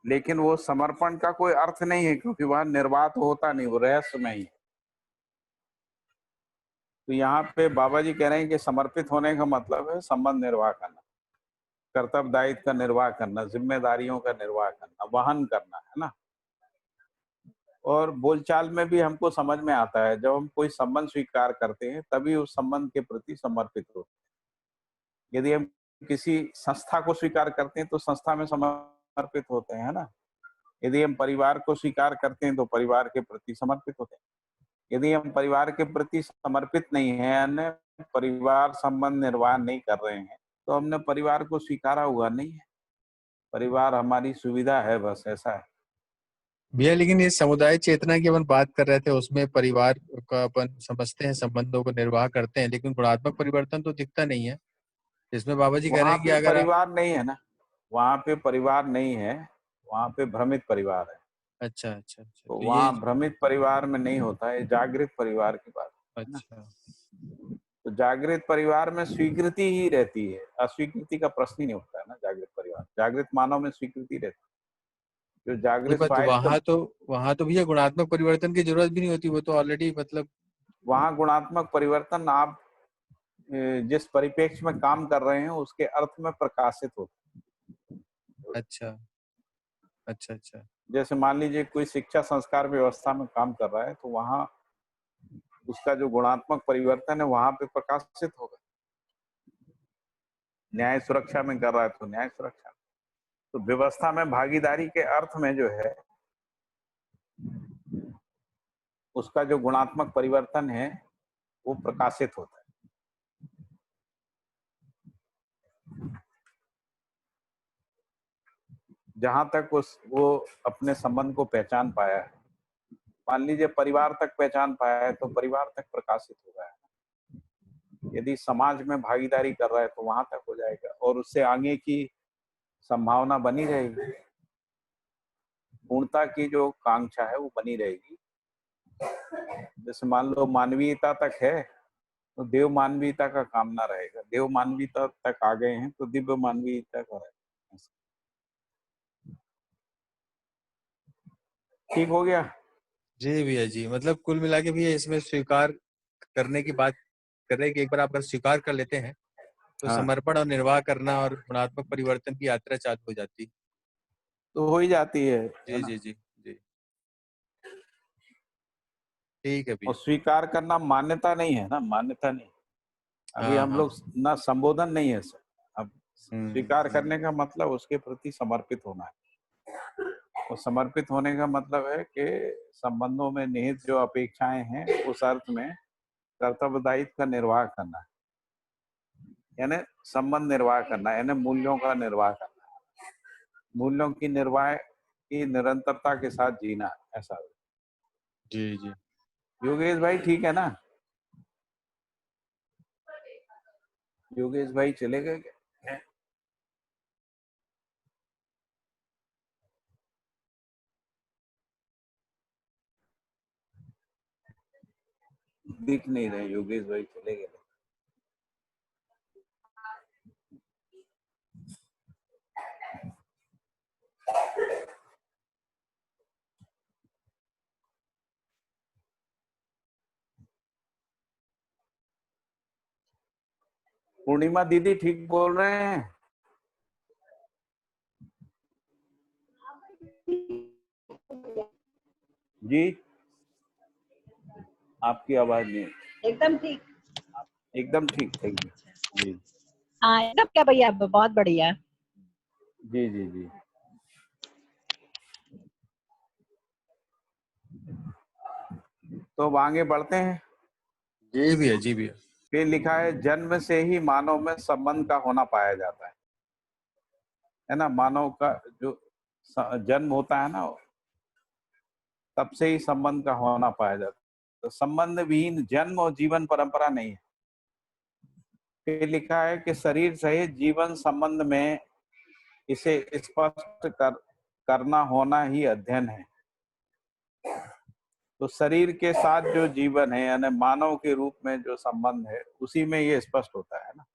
लेकिन वो समर्पण का कोई अर्थ नहीं है, क्योंकि वहां निर्वाह तो होता नहीं, वो रहस्य में ही। तो यहाँ पे बाबा जी कह रहे हैं कि समर्पित होने का मतलब है संबंध निर्वाह करना, कर्तव्य दायित्व का निर्वाह करना, जिम्मेदारियों का निर्वाह करना, वहन करना, है ना। और बोलचाल में भी हमको समझ में आता है, जब हम कोई संबंध स्वीकार करते हैं तभी उस संबंध के प्रति समर्पित होते हैं। यदि हम किसी संस्था को स्वीकार करते हैं तो संस्था में समर्पित होते हैं, है ना। यदि हम परिवार को स्वीकार करते हैं तो परिवार के प्रति समर्पित होते हैं। यदि हम परिवार के प्रति समर्पित नहीं है, यानी परिवार संबंध निर्वाह नहीं कर रहे हैं, तो हमने परिवार को स्वीकारा हुआ नहीं है। परिवार हमारी सुविधा है, बस ऐसा है भैया लेकिन ये समुदाय चेतना की अपन बात कर रहे थे, उसमें परिवार का अपन समझते हैं, संबंधों को निर्वाह करते हैं, लेकिन गुणात्मक परिवर्तन तो दिखता नहीं है। इसमें बाबा जी कह रहे वहां हैं कि पे अगर परिवार नहीं है ना, वहां पे परिवार नहीं है, वहां पे भ्रमित परिवार है। अच्छा अच्छा अच्छा, तो तो ये वहाँ भ्रमित परिवार में नहीं होता है, जागृत परिवार की बात है ना। अच्छा तो जागृत परिवार में स्वीकृति ही रहती है, अस्वीकृति का प्रश्न ही नहीं उठता है ना। जागृत परिवार, जागृत मानव में स्वीकृति रहती है। जो नहीं, जागृत बट स्वायत्त, वहां तो भैया गुणात्मक परिवर्तन की जरूरत भी नहीं होती, वो तो ऑलरेडी मतलब। वहाँ गुणात्मक परिवर्तन आप जिस परिप्रेक्ष्य में काम कर रहे हैं उसके अर्थ में प्रकाशित होता अच्छा अच्छा अच्छा। है। जैसे मान लीजिए कोई शिक्षा संस्कार व्यवस्था में काम कर रहा है तो वहाँ उसका जो गुणात्मक परिवर्तन है वहां पे प्रकाशित होगा। न्याय सुरक्षा में कर रहा है तो न्याय सुरक्षा, तो व्यवस्था में भागीदारी के अर्थ में जो है उसका जो गुणात्मक परिवर्तन है वो प्रकाशित होता है। जहां तक वो अपने संबंध को पहचान पाया है, मान लीजिए परिवार तक पहचान पाया है तो परिवार तक प्रकाशित होगा है। यदि समाज में भागीदारी कर रहा है तो वहां तक हो जाएगा, और उससे आगे की संभावना बनी रहेगी, पूर्णता की जो कांक्षा है वो बनी रहेगी। जैसे मान लो मानवीयता तक है तो देव मानवीयता का कामना रहेगा, देव मानवीयता तक आ गए हैं तो दिव्य मानवीयता का रहेगा। ठीक हो गया। जी भैया जी, मतलब कुल मिला के भैया इसमें स्वीकार करने की बात कर रहे हैं कि एक बार आप अगर स्वीकार कर लेते हैं तो हाँ, समर्पण और निर्वाह करना और गुणात्मक परिवर्तन की यात्रा चालू हो जाती। तो हो ही जाती है जी ना। जी जी जी। ठीक है और भैया। स्वीकार करना मान्यता नहीं है ना, मान्यता नहीं। अभी हाँ हम हाँ। लोग ना संबोधन नहीं है सर। अब स्वीकार हम्म। करने का मतलब उसके प्रति समर्पित होना है, और समर्पित होने का मतलब है कि संबंधों में निहित जो अपेक्षाएं हैं उस अर्थ में कर्तव्य दायित्व का निर्वाह करना है, यानी संबंध निर्वाह करना, यानी मूल्यों का निर्वाह करना, मूल्यों की निर्वाह की निरंतरता के साथ जीना, ऐसा। जी जी। योगेश भाई ठीक है ना? योगेश भाई चले गए क्या? दिख नहीं रहे, योगेश भाई चले गए। पूर्णिमा दीदी ठीक बोल रहे हैं? जी, आपकी आवाज नहीं। एकदम ठीक। एकदम ठीक, थैंक यू जी। हाँ एकदम क्या भैया, बहुत बढ़िया। जी जी जी। तो अब आगे बढ़ते हैं। जी भैया, जी भैया। फिर लिखा है, जन्म से ही मानव में संबंध का होना पाया जाता है ना। मानव का जो जन्म होता है ना, तब से ही संबंध का होना पाया जाता है। तो संबंध विहीन जन्म और जीवन परंपरा नहीं है। फिर लिखा है कि शरीर सहित जीवन संबंध में इसे स्पष्ट करना होना ही अध्ययन है। तो शरीर के साथ जो जीवन है, यानी मानव के रूप में जो संबंध है, उसी में ये स्पष्ट होता है ना।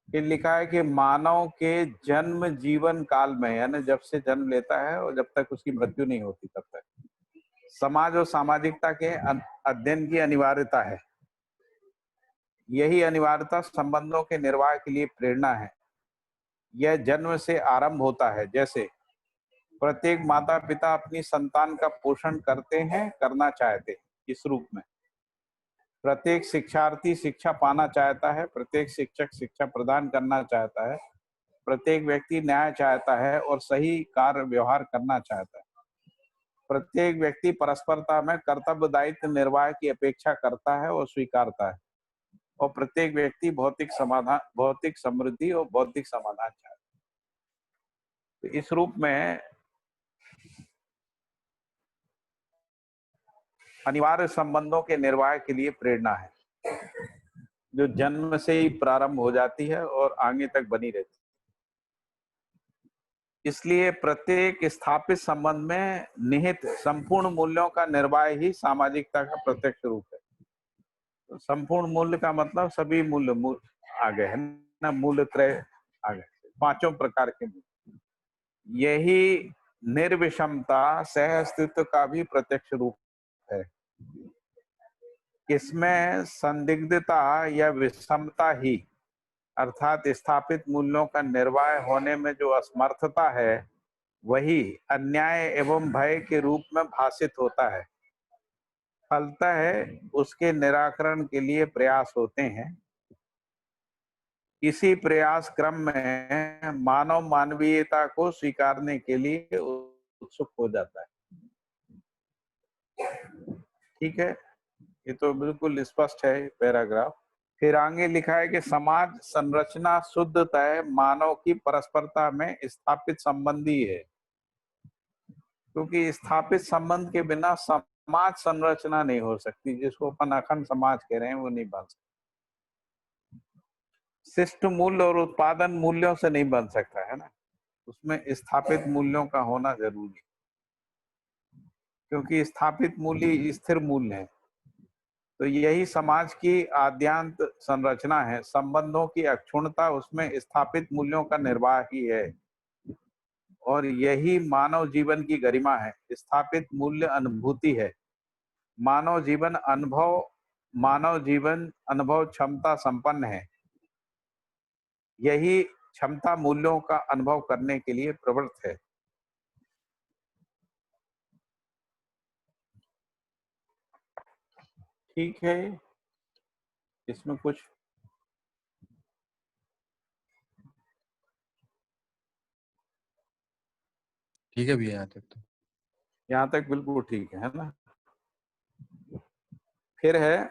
फिर लिखा है कि मानव के जन्म जीवन काल में, यानी जब से जन्म लेता है और जब तक उसकी मृत्यु नहीं होती, तब तक समाज और सामाजिकता के अध्ययन की अनिवार्यता है। यही अनिवार्यता संबंधों के निर्वाह के लिए प्रेरणा है। यह जन्म से आरंभ होता है। जैसे प्रत्येक माता पिता अपनी संतान का पोषण करते हैं, करना चाहते हैं, इस रूप में प्रत्येक शिक्षार्थी शिक्षा पाना चाहता है, प्रत्येक शिक्षक शिक्षा प्रदान करना चाहता है, प्रत्येक व्यक्ति न्याय चाहता है और सही कार्य व्यवहार करना चाहता है। प्रत्येक व्यक्ति परस्परता में कर्तव्य दायित्व निर्वाह की अपेक्षा करता है और स्वीकारता है। और प्रत्येक व्यक्ति भौतिक समाधान, भौतिक समृद्धि और बौद्धिक समाधान चाहता है। तो इस रूप में अनिवार्य संबंधों के निर्वाह के लिए प्रेरणा है, जो जन्म से ही प्रारंभ हो जाती है और आगे तक बनी रहती है। इसलिए प्रत्येक स्थापित संबंध में निहित संपूर्ण मूल्यों का निर्वाह ही सामाजिकता का प्रत्यक्ष रूप है। तो संपूर्ण मूल्य का मतलब सभी मूल्य आ गए है ना, मूल्य त्रय आ गए, पांचों प्रकार के मूल्य। यही निर्विषमता सह अस्तित्व का भी प्रत्यक्ष रूप है। इसमें संदिग्धता या विषमता ही, अर्थात स्थापित मूल्यों का निर्वाह होने में जो असमर्थता है, वही अन्याय एवं भय के रूप में भाषित होता है। फलतः उसके निराकरण के लिए प्रयास होते हैं। इसी प्रयास क्रम में मानव मानवीयता को स्वीकारने के लिए उत्सुक हो जाता है। ठीक है, ये तो बिल्कुल स्पष्ट है पैराग्राफ। फिर आगे लिखा है कि समाज संरचना शुद्धतः मानव की परस्परता में स्थापित संबंधी है। क्योंकि स्थापित संबंध के बिना समाज संरचना नहीं हो सकती। जिसको अपन अखंड समाज कह रहे हैं, वो नहीं बन सकता। शिष्ट मूल्य और उत्पादन मूल्यों से नहीं बन सकता है ना, उसमें स्थापित मूल्यों का होना जरूरी है। क्योंकि स्थापित मूल्य स्थिर मूल्य है। तो यही समाज की आद्यांत संरचना है। संबंधों की अक्षुण्णता उसमें स्थापित मूल्यों का निर्वाह ही है। और यही मानव जीवन की गरिमा है। स्थापित मूल्य अनुभूति है। मानव जीवन अनुभव क्षमता संपन्न है। यही क्षमता मूल्यों का अनुभव करने के लिए प्रवृत्त है। ठीक है, इसमें कुछ ठीक है भैया, यहाँ तक बिल्कुल ठीक है ना। फिर है,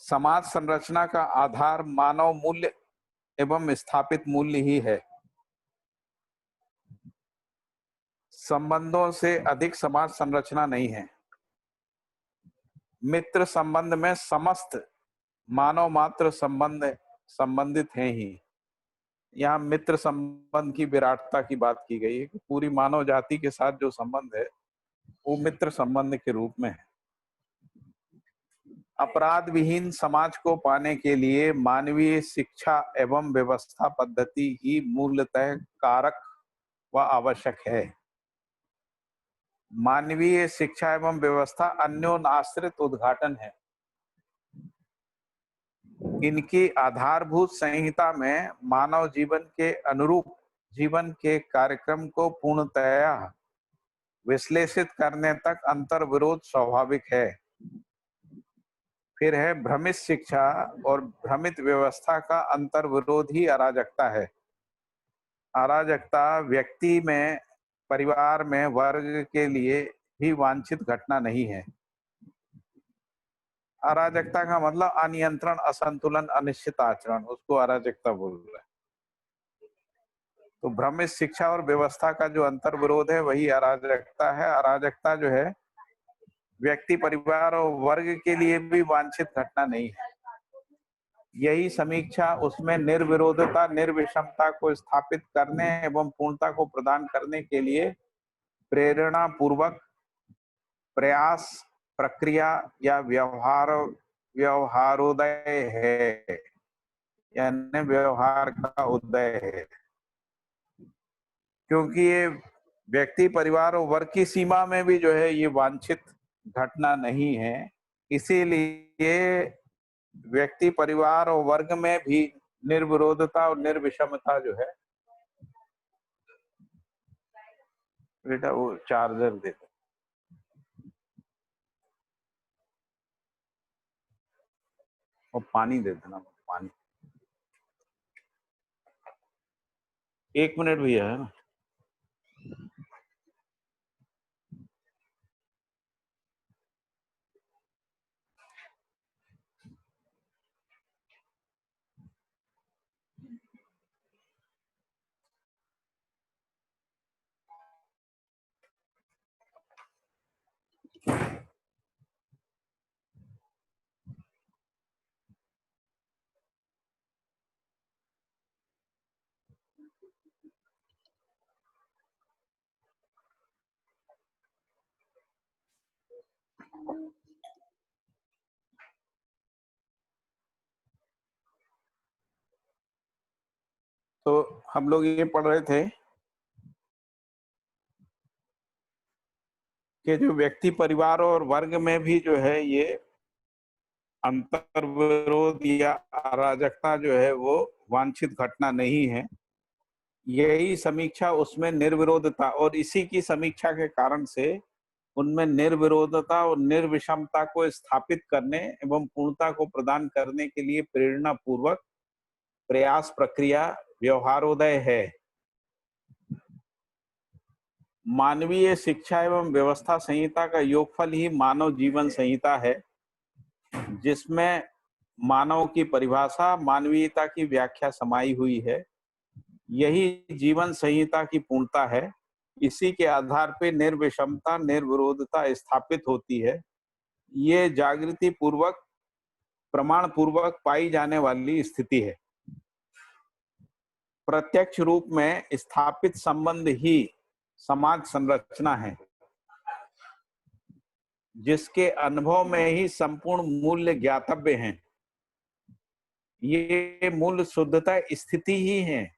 समाज संरचना का आधार मानव मूल्य एवं स्थापित मूल्य ही है। संबंधों से अधिक समाज संरचना नहीं है। मित्र संबंध में समस्त मानव मात्र संबंधित हैं ही। यहाँ मित्र संबंध की विराटता की बात की गई है कि पूरी मानव जाति के साथ जो संबंध है, वो मित्र संबंध के रूप में है। अपराध विहीन समाज को पाने के लिए मानवीय शिक्षा एवं व्यवस्था पद्धति ही मूलतः कारक व आवश्यक है। मानवीय शिक्षा एवं व्यवस्था अन्योन्याश्रित उद्घाटन है। इनकी आधारभूत संहिता में मानव जीवन के अनुरूप जीवन के कार्यक्रम को पूर्णतया विश्लेषित करने तक अंतर विरोध स्वाभाविक है। फिर है भ्रमित शिक्षा और भ्रमित व्यवस्था का अंतर विरोध ही अराजकता है। अराजकता व्यक्ति में, परिवार में, वर्ग के लिए ही वांछित घटना नहीं है। अराजकता का मतलब अनियंत्रण, असंतुलन, अनिश्चित आचरण, उसको अराजकता बोल रहे हैं। तो भ्रमित शिक्षा और व्यवस्था का जो अंतर विरोध है वही अराजकता है। अराजकता जो है व्यक्ति, परिवार और वर्ग के लिए भी वांछित घटना नहीं है। यही समीक्षा उसमें निर्विरोधता, निर्विषमता को स्थापित करने एवं पूर्णता को प्रदान करने के लिए प्रेरणा पूर्वक प्रयास, प्रक्रिया या व्यवहारोदय है, यानी व्यवहार का उदय है। क्योंकि ये व्यक्ति, परिवार और वर्ग की सीमा में भी जो है ये वांछित घटना नहीं है, इसीलिए व्यक्ति, परिवार और वर्ग में भी निर्विरोधता और निर्विषमता जो है। बेटा वो चार्जर दे दो और पानी दे देना, पानी। 1 मिनट भैया, है ना। तो हम लोग ये पढ़ रहे थे कि जो व्यक्ति, परिवार और वर्ग में भी जो है ये अंतर विरोध या अराजकता जो है वो वांछित घटना नहीं है। यही समीक्षा उसमें निर्विरोधता, और इसी की समीक्षा के कारण से उनमें निर्विरोधता और निर्विषमता को स्थापित करने एवं पूर्णता को प्रदान करने के लिए प्रेरणा पूर्वक प्रयास, प्रक्रिया, व्यवहारोदय है। मानवीय शिक्षा एवं व्यवस्था संहिता का योगफल ही मानव जीवन संहिता है, जिसमें मानव की परिभाषा, मानवीयता की व्याख्या समाई हुई है। यही जीवन संहिता की पूर्णता है। इसी के आधार पर निर्विषमता, निर्विरोधता स्थापित होती है। ये जागृति पूर्वक, प्रमाण पूर्वक पाई जाने वाली स्थिति है। प्रत्यक्ष रूप में स्थापित संबंध ही समाज संरचना है, जिसके अनुभव में ही संपूर्ण मूल्य ज्ञातव्य हैं। ये मूल्य शुद्धता स्थिति ही है।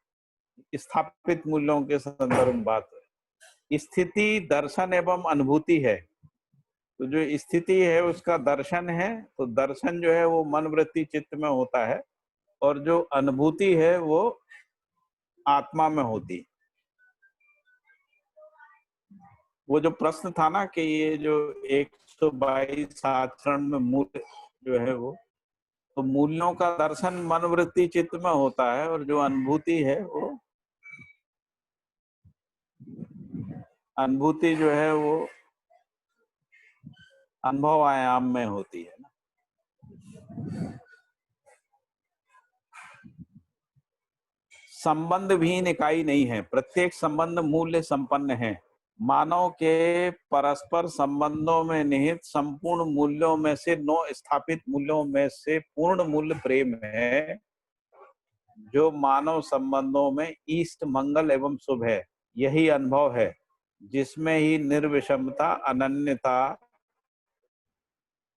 स्थापित मूल्यों के संदर्भ में बात है। स्थिति दर्शन एवं अनुभूति है। तो जो स्थिति है उसका दर्शन है, तो दर्शन जो है वो मन, वृत्ति, चित्त में होता है, और जो अनुभूति है वो आत्मा में होती। वो जो प्रश्न था ना कि ये जो 122 आचरण में मूल्य जो है वो, तो मूल्यों का दर्शन मन, वृत्ति, चित्त में होता है, और जो अनुभूति है वो, अनुभूति जो है वो अनुभव आयाम में होती है ना। संबंध भी इकाई नहीं है, प्रत्येक संबंध मूल्य संपन्न है। मानव के परस्पर संबंधों में निहित संपूर्ण मूल्यों में से 9 स्थापित मूल्यों में से पूर्ण मूल्य प्रेम है, जो मानव संबंधों में इष्ट, मंगल एवं शुभ है। यही अनुभव है जिसमें ही निर्विषमता, अनन्यता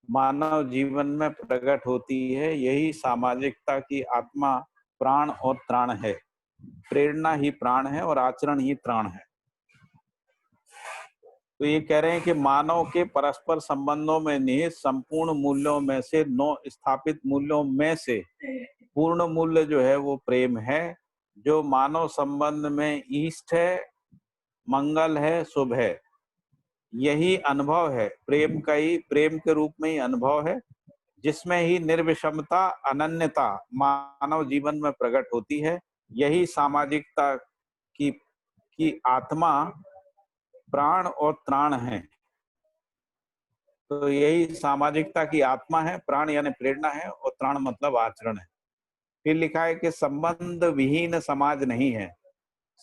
मानव जीवन में प्रकट होती है। यही सामाजिकता की आत्मा, प्राण और त्राण है। प्रेरणा ही प्राण है और आचरण ही त्राण है। तो ये कह रहे हैं कि मानव के परस्पर संबंधों में निहित संपूर्ण मूल्यों में से 9 स्थापित मूल्यों में से पूर्ण मूल्य जो है वो प्रेम है, जो मानव संबंध में इष्ट है, मंगल है, शुभ है। यही अनुभव है, प्रेम का ही, प्रेम के रूप में ही अनुभव है, जिसमें ही निर्विषमता, अनन्यता मानव जीवन में प्रकट होती है। यही सामाजिकता की आत्मा, प्राण और त्राण है। तो यही सामाजिकता की आत्मा है, प्राण यानी प्रेरणा है और त्राण मतलब आचरण है। फिर लिखा है कि संबंध विहीन समाज नहीं है,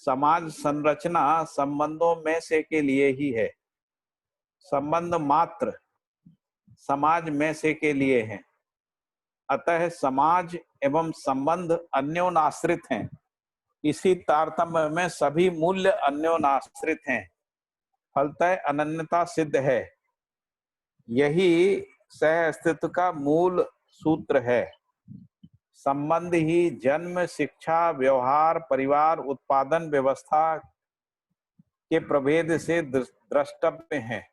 समाज संरचना संबंधों में से के लिए ही है। संबंध मात्र समाज में से के लिए है, अतः समाज एवं संबंध अन्योनाश्रित हैं। इसी तारतम्य में सभी मूल्य अन्योनाश्रित हैं, फलतः अनन्यता सिद्ध है। यही सह अस्तित्व का मूल सूत्र है। संबंध ही जन्म, शिक्षा, व्यवहार, परिवार, उत्पादन व्यवस्था के प्रभेद से द्रष्टव्य है।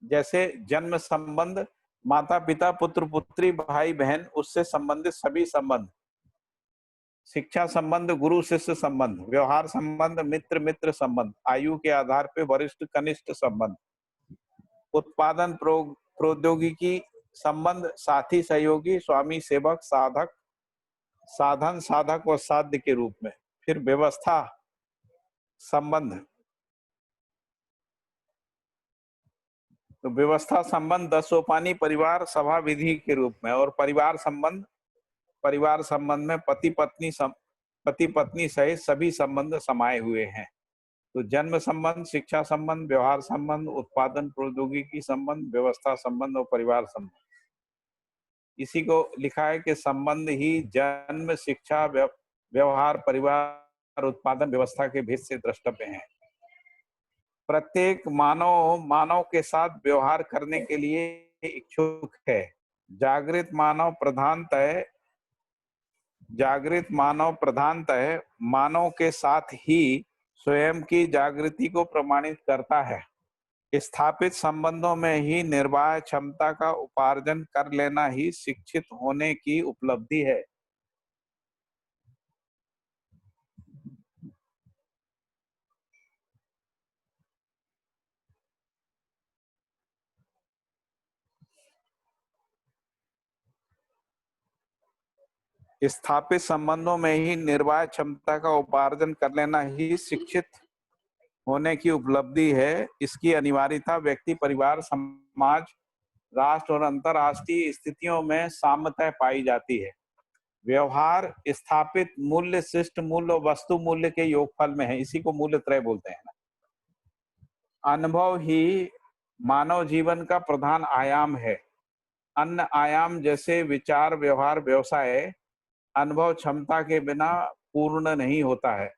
जैसे जन्म संबंध, माता पिता, पुत्र पुत्री, भाई बहन, उससे संबंधित सभी संबंध। शिक्षा संबंध, गुरु शिष्य संबंध। व्यवहार संबंध, मित्र मित्र संबंध। आयु के आधार पर वरिष्ठ कनिष्ठ संबंध। उत्पादन प्रौद्योगिकी संबंध, साथी सहयोगी, स्वामी सेवक, साधक, साधन साधक और साध्य के रूप में। फिर व्यवस्था संबंध, तो व्यवस्था संबंध 10 सोपानी परिवार सभा विधि के रूप में। और परिवार संबंध में पति पत्नी सहित सभी संबंध समाये हुए हैं। तो जन्म संबंध, शिक्षा संबंध, व्यवहार संबंध, उत्पादन प्रौद्योगिकी संबंध, व्यवस्था संबंध और परिवार संबंध। इसी को लिखा है कि संबंध ही जन्म, शिक्षा, व्यवहार, परिवार, उत्पादन व्यवस्था के भेद से द्रष्टव्य है। प्रत्येक मानव के साथ व्यवहार करने के लिए इच्छुक है। जागृत मानव प्रधानतः मानव के साथ ही स्वयं की जागृति को प्रमाणित करता है। स्थापित संबंधों में ही निर्वाह क्षमता का उपार्जन कर लेना ही शिक्षित होने की उपलब्धि है। स्थापित संबंधों में ही निर्वाह क्षमता का उपार्जन कर लेना ही शिक्षित होने की उपलब्धि है। इसकी अनिवार्यता व्यक्ति, परिवार, समाज, राष्ट्र और अंतरराष्ट्रीय स्थितियों में सामतः पाई जाती है। व्यवहार स्थापित मूल्य, शिष्ट मूल्य और वस्तु मूल्य के योगफल में है। इसी को मूल्य त्रय बोलते हैं ना। अनुभव ही मानव जीवन का प्रधान आयाम है। अन्य आयाम जैसे विचार, व्यवहार, व्यवसाय अनुभव क्षमता के बिना पूर्ण नहीं होता है।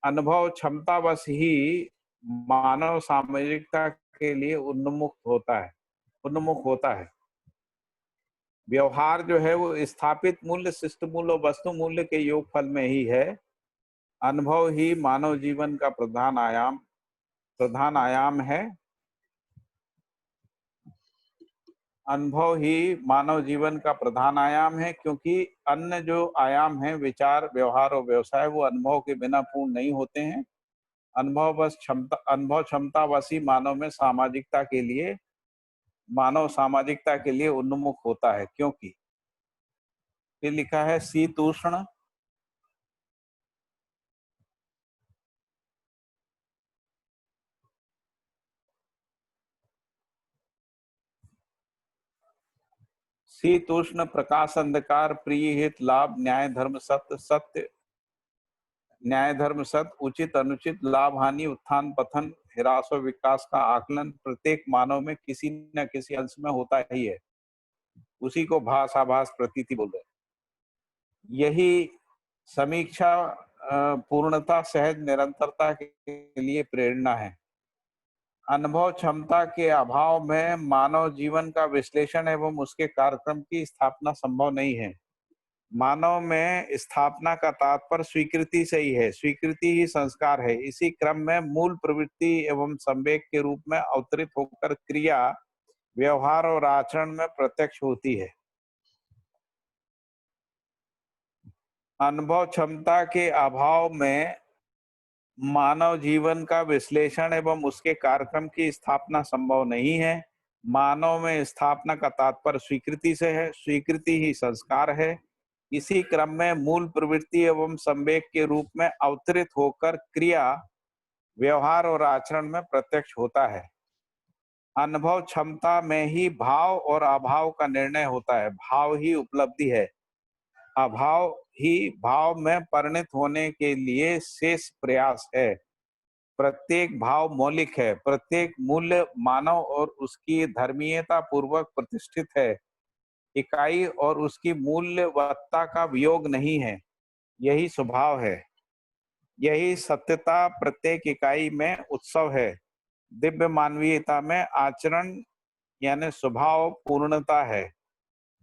अनुभव क्षमतावश ही मानव सामाजिकता के लिए उन्मुख होता है। व्यवहार जो है वो स्थापित मूल्य, शिष्ट मूल्य, वस्तु मूल्य के योगफल में ही है। अनुभव ही मानव जीवन का प्रधान आयाम है। अनुभव ही मानव जीवन का प्रधान आयाम है, क्योंकि अन्य जो आयाम हैं, विचार, व्यवहार और व्यवसाय, वो अनुभव के बिना पूर्ण नहीं होते हैं। अनुभव क्षमतावश ही मानव सामाजिकता के लिए उन्मुख होता है। क्योंकि ये लिखा है शीतोष्ण प्रकाश अंधकार, प्रिय हित लाभ, न्याय धर्म सत्य, न्याय धर्म सत्य, उचित अनुचित, लाभ हानि, उत्थान पतन, ह्रास और विकास का आकलन प्रत्येक मानव में किसी न किसी अंश में होता ही है। उसी को भाषाभास प्रतीति बोल रहे हैं। यही समीक्षा पूर्णता, सहज निरंतरता के लिए प्रेरणा है। अनुभव क्षमता के अभाव में मानव जीवन का विश्लेषण एवं उसके कार्यक्रम की स्थापना संभव नहीं है। मानव में स्थापना का तात्पर्य स्वीकृति से ही है, स्वीकृति ही संस्कार है। इसी क्रम में मूल प्रवृत्ति एवं संवेग के रूप में अवतरित होकर क्रिया, व्यवहार और आचरण में प्रत्यक्ष होती है। अनुभव क्षमता के अभाव में मानव जीवन का विश्लेषण एवं उसके कार्यक्रम की स्थापना संभव नहीं है। मानव में स्थापना का तात्पर्य स्वीकृति से है, स्वीकृति ही संस्कार है। इसी क्रम में मूल प्रवृत्ति एवं संवेग के रूप में अवतरित होकर क्रिया, व्यवहार और आचरण में प्रत्यक्ष होता है। अनुभव क्षमता में ही भाव और अभाव का निर्णय होता है। भाव ही उपलब्धि है, अभाव ही भाव में परिणत होने के लिए शेष प्रयास है। प्रत्येक भाव मौलिक है, प्रत्येक मूल्य मानव और उसकी धर्मीयता पूर्वक प्रतिष्ठित है। इकाई और उसकी मूल्यवत्ता का वियोग नहीं है, यही स्वभाव है। यही सत्यता प्रत्येक इकाई में उत्सव है। दिव्य मानवीयता में आचरण यानी स्वभाव पूर्णता है।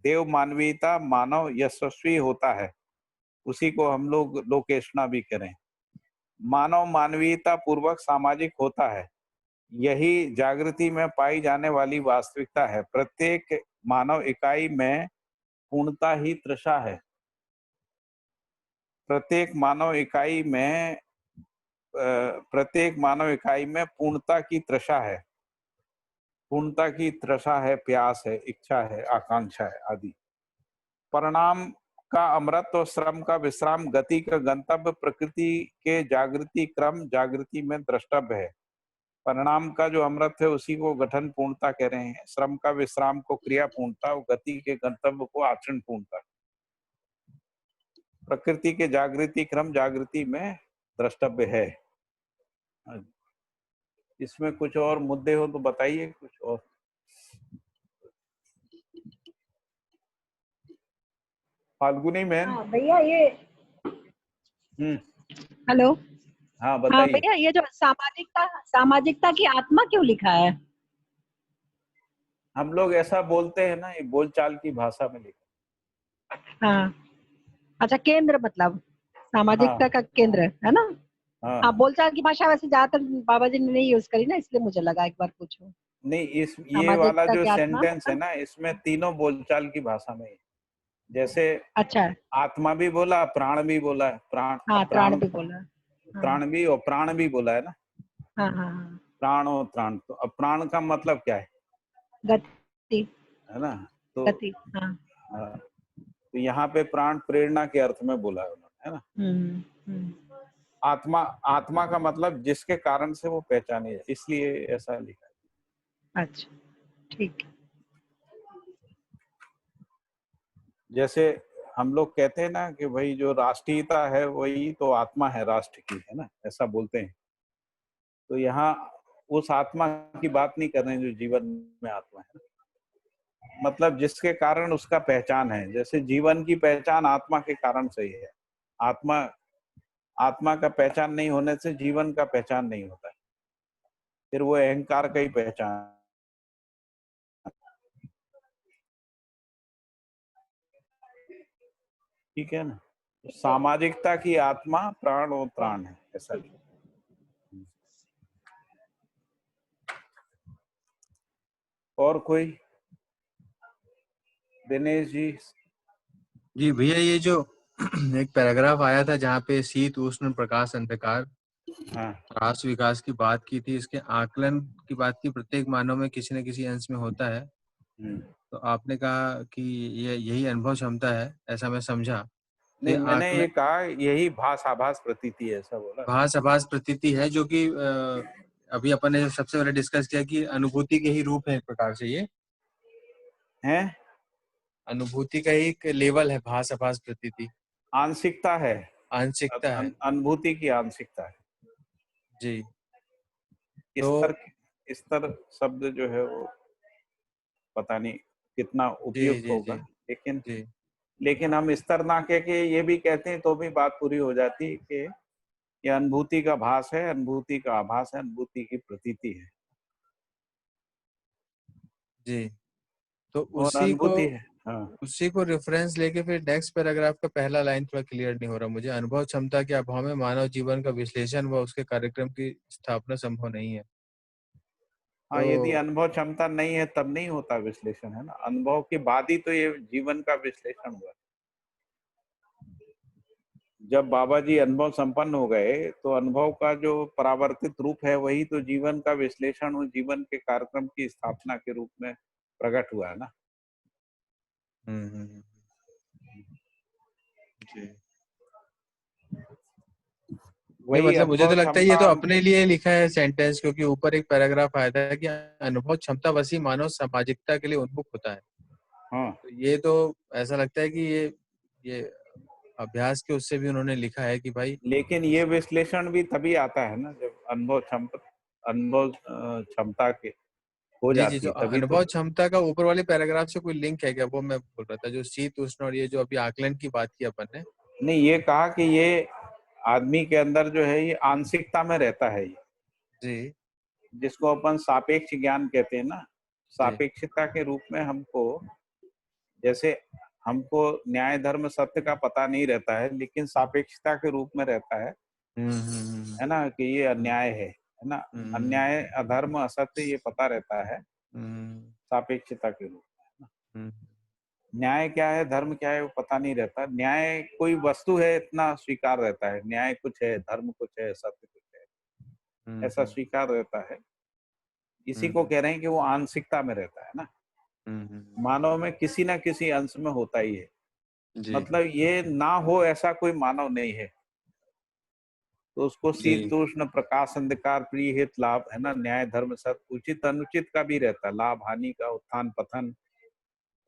देव मानवीयता मानव यशस्वी होता है, उसी को हम लोग लोकेशना भी करें। मानव मानवीयता पूर्वक सामाजिक होता है, यही जागृति में पाई जाने वाली वास्तविकता है। प्रत्येक मानव इकाई में पूर्णता ही तृषा है। प्रत्येक मानव इकाई में पूर्णता की तृषा है। पूर्णता की तृषा है, प्यास है, इच्छा है, आकांक्षा है आदि। परिणाम का अमृत और श्रम का विश्राम, गति का गंतव्य प्रकृति के जागृति क्रम जागृति में द्रष्टव्य है। परिणाम का जो अमृत है उसी को गठन पूर्णता कह रहे हैं, श्रम का विश्राम को क्रिया पूर्णता और गति के गंतव्य को आचरण पूर्णता। प्रकृति के जागृति क्रम जागृति में द्रष्टव्य है। इसमें कुछ और मुद्दे हो तो बताइए कुछ और। फाल्गुनी मैन। हाँ भैया ये हेलो। हाँ हाँ बताइए। भैया ये जो सामाजिकता की आत्मा क्यों लिखा है? हम लोग ऐसा बोलते हैं ना, ये बोलचाल की भाषा में लिखा। हाँ अच्छा, केंद्र मतलब सामाजिकता हाँ का केंद्र है ना। हाँ हाँ बोलचाल की भाषा वैसे ज्यादातर बाबा जी ने नहीं यूज करी ना, इसलिए मुझे लगा एक बार पूछूं। नहीं, इस ये वाला सामाजिकता जो की आत्मा सेंटेंस है मतलब ना, इसमें तीनों बोलचाल की भाषा में है। जैसे अच्छा। आत्मा भी बोला, प्राण भी बोला है। हाँ प्राण प्राण भी बोला। हाँ प्राण भी और प्राण भी बोला है ना। हाँ हाँ हाँ। प्राण और प्राण, तो अब प्राण का मतलब क्या गति। है ना। तो गति हाँ। हाँ, तो यहाँ पे प्राण प्रेरणा के अर्थ में बोला है उन्होंने, है ना। हम्म। आत्मा, आत्मा का मतलब जिसके कारण से वो पहचानी है, इसलिए ऐसा लिखा है। अच्छा ठीक है। जैसे हम लोग कहते हैं ना कि भाई जो राष्ट्रीयता है वही तो आत्मा है राष्ट्र की, है ना, ऐसा बोलते हैं। तो यहाँ उस आत्मा की बात नहीं कर रहे हैं जो जीवन में आत्मा है ना, मतलब जिसके कारण उसका पहचान है। जैसे जीवन की पहचान आत्मा के कारण से ही है। आत्मा का पहचान नहीं होने से जीवन का पहचान नहीं होता है, फिर वो अहंकार का ही पहचान। ठीक है ना। सामाजिकता की आत्मा प्राण और प्राण है, ऐसा। और कोई? दिनेश जी। जी भैया, ये जो एक पैराग्राफ आया था जहाँ पे शीत उष्ण प्रकाश अंधकार हाँ राष्ट्र विकास की बात की थी, इसके आकलन की बात की, प्रत्येक मानव में किसी न किसी अंश में होता है। तो आपने कहा कि ये यही अनुभव क्षमता है, ऐसा मैं समझा। नहीं, मैंने आकलन ये कहा यही भास आभास प्रतीति है, ऐसा बोला। भास आभास प्रतीति है, जो कि अभी अपन ने सबसे पहले डिस्कस किया कि अनुभूति के ही रूप है एक प्रकार से। ये है अनुभूति का एक लेवल है भास आभास प्रतीति, आंशिकता है, आंशिकता है। अनुभूति की आंशिकता है जी। स्तर। स्तर शब्द जो है वो पता नहीं कितना जी उपयुक्त जी होगा, जी जी लेकिन हम स्तर ना कह के ये भी कहते हैं तो भी बात पूरी हो जाती है कि ये अनुभूति का भास है, अनुभूति का आभास है, अनुभूति की प्रतीति है। जी। तो और उसी को अनुभूति है, हाँ उसी को रेफरेंस लेके फिर नेक्स्ट पैराग्राफ का पहला लाइन थोड़ा क्लियर नहीं हो रहा मुझे। अनुभव क्षमता के अभाव में मानव जीवन का विश्लेषण व उसके कार्यक्रम की स्थापना संभव नहीं है। हाँ, यदि तो अनुभव क्षमता नहीं है तब नहीं होता विश्लेषण, है ना। अनुभव के बाद ही तो ये जीवन का विश्लेषण हुआ। जब बाबा जी अनुभव संपन्न हो गए तो अनुभव का जो परावर्तित रूप है वही तो जीवन का विश्लेषण और जीवन के कार्यक्रम की स्थापना के रूप में प्रकट हुआ है ना। जी। नहीं वही मतलब मुझे अनुभव तो लगता है ये क्षमता। तो अपने लिए लिखा है सेंटेंस, क्योंकि ऊपर एक पैराग्राफ आया था कि अनुभव क्षमता वसी मानव सामाजिकता के लिए उन्मुख होता है। हाँ, तो ये तो ऐसा लगता है कि ये अभ्यास के उससे भी उन्होंने लिखा है कि भाई। लेकिन ये विश्लेषण भी तभी आता है ना जब अनुभव क्षमता के हो जी जी, जाती जो है तभी तो। अनुभव क्षमता का ऊपर वाले पैराग्राफ से कोई लिंक है क्या, वो मैं बोल रहा था, जो शीत उष्ण और ये जो अभी आकलन की बात की अपन ने। नहीं, ये कहा कि ये आदमी के अंदर जो है ये आंशिकता में रहता है, ये जी जिसको अपन सापेक्ष ज्ञान कहते हैं ना। जी। सापेक्षता के रूप में हमको, जैसे हमको न्याय धर्म सत्य का पता नहीं रहता है लेकिन सापेक्षता के रूप में रहता है ना, कि ये अन्याय है ना। अन्याय, अधर्म, असत्य ये पता रहता है सापेक्षता के रूप में। न्याय क्या है, धर्म क्या है, वो पता नहीं रहता। न्याय कोई वस्तु है इतना स्वीकार रहता है, न्याय कुछ है, धर्म कुछ है, सत्य कुछ है, ऐसा स्वीकार रहता है। इसी को कह रहे हैं कि वो आंशिकता में रहता है ना। मानव में किसी ना किसी अंश में होता ही है। जी मतलब ये ना हो ऐसा कोई मानव नहीं है। तो उसको जी। शीतोष्ण प्रकाश अंधकार प्रिय हित लाभ, है ना, न्याय धर्म सत्य, उचित अनुचित का भी रहता है, लाभ हानि का, उत्थान पतन।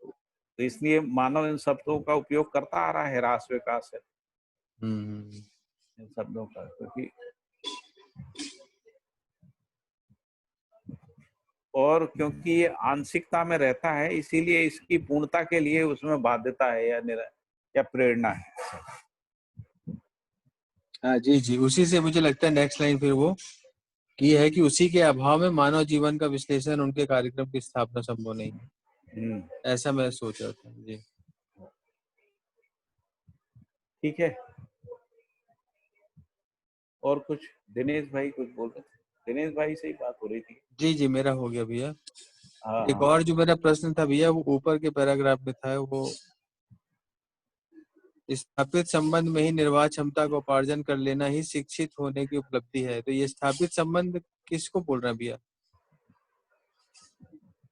तो इसलिए मानव इन शब्दों का उपयोग करता आ रहा है, ह्रास विकास है इन शब्दों का, क्योंकि और क्योंकि ये आंशिकता में रहता है इसीलिए इसकी पूर्णता के लिए उसमें बाध्यता है या प्रेरणा है। हाँ जी जी, उसी से मुझे लगता है नेक्स्ट लाइन फिर वो की है कि उसी के अभाव में मानव जीवन का विश्लेषण, उनके कार्यक्रम की स्थापना संभव नहीं है। ऐसा मैं सोच रहा था जी। ठीक है, और कुछ दिनेश भाई कुछ बोल रहे थे, दिनेश भाई से ही बात हो रही थी। जी जी, मेरा हो गया भैया। हाँ एक और जो मेरा प्रश्न था भैया, वो ऊपर के पैराग्राफ में था, वो स्थापित संबंध में ही निर्वाह क्षमता को उपार्जन कर लेना ही शिक्षित होने की उपलब्धि है। तो ये स्थापित संबंध किसको बोल रहा है भैया?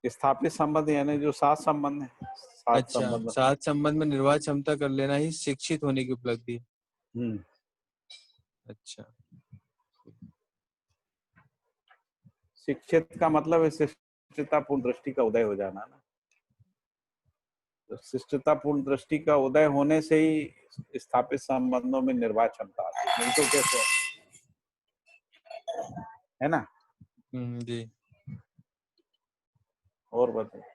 स्थापित संबंध यानी जो सात संबंध है, सात अच्छा, संबंध। सात संबंध में निर्वाह क्षमता कर लेना ही शिक्षित होने की उपलब्धि है। अच्छा, शिक्षित का मतलब है शिष्टतापूर्ण दृष्टि का उदय हो जाना ना। तो शिष्टतापूर्ण दृष्टि का उदय होने से ही स्थापित संबंधों में निर्वाह क्षमता आती है, नहीं तो कैसे, है ना। जी। और बताइए,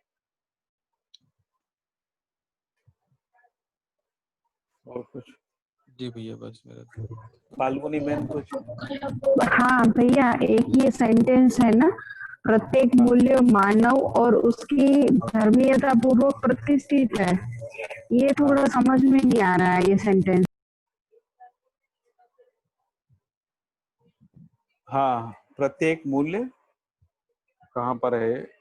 और कुछ? जी भैया, बस मेरा फाल्गुनी बहन कुछ? हाँ भैया, एक ये सेंटेंस है ना, प्रत्येक मूल्य मानव और उसकी धर्मीयता पूर्वक प्रतिष्ठित है, ये थोड़ा समझ में नहीं आ रहा है ये सेंटेंस। हाँ, प्रत्येक मूल्य कहाँ पर है,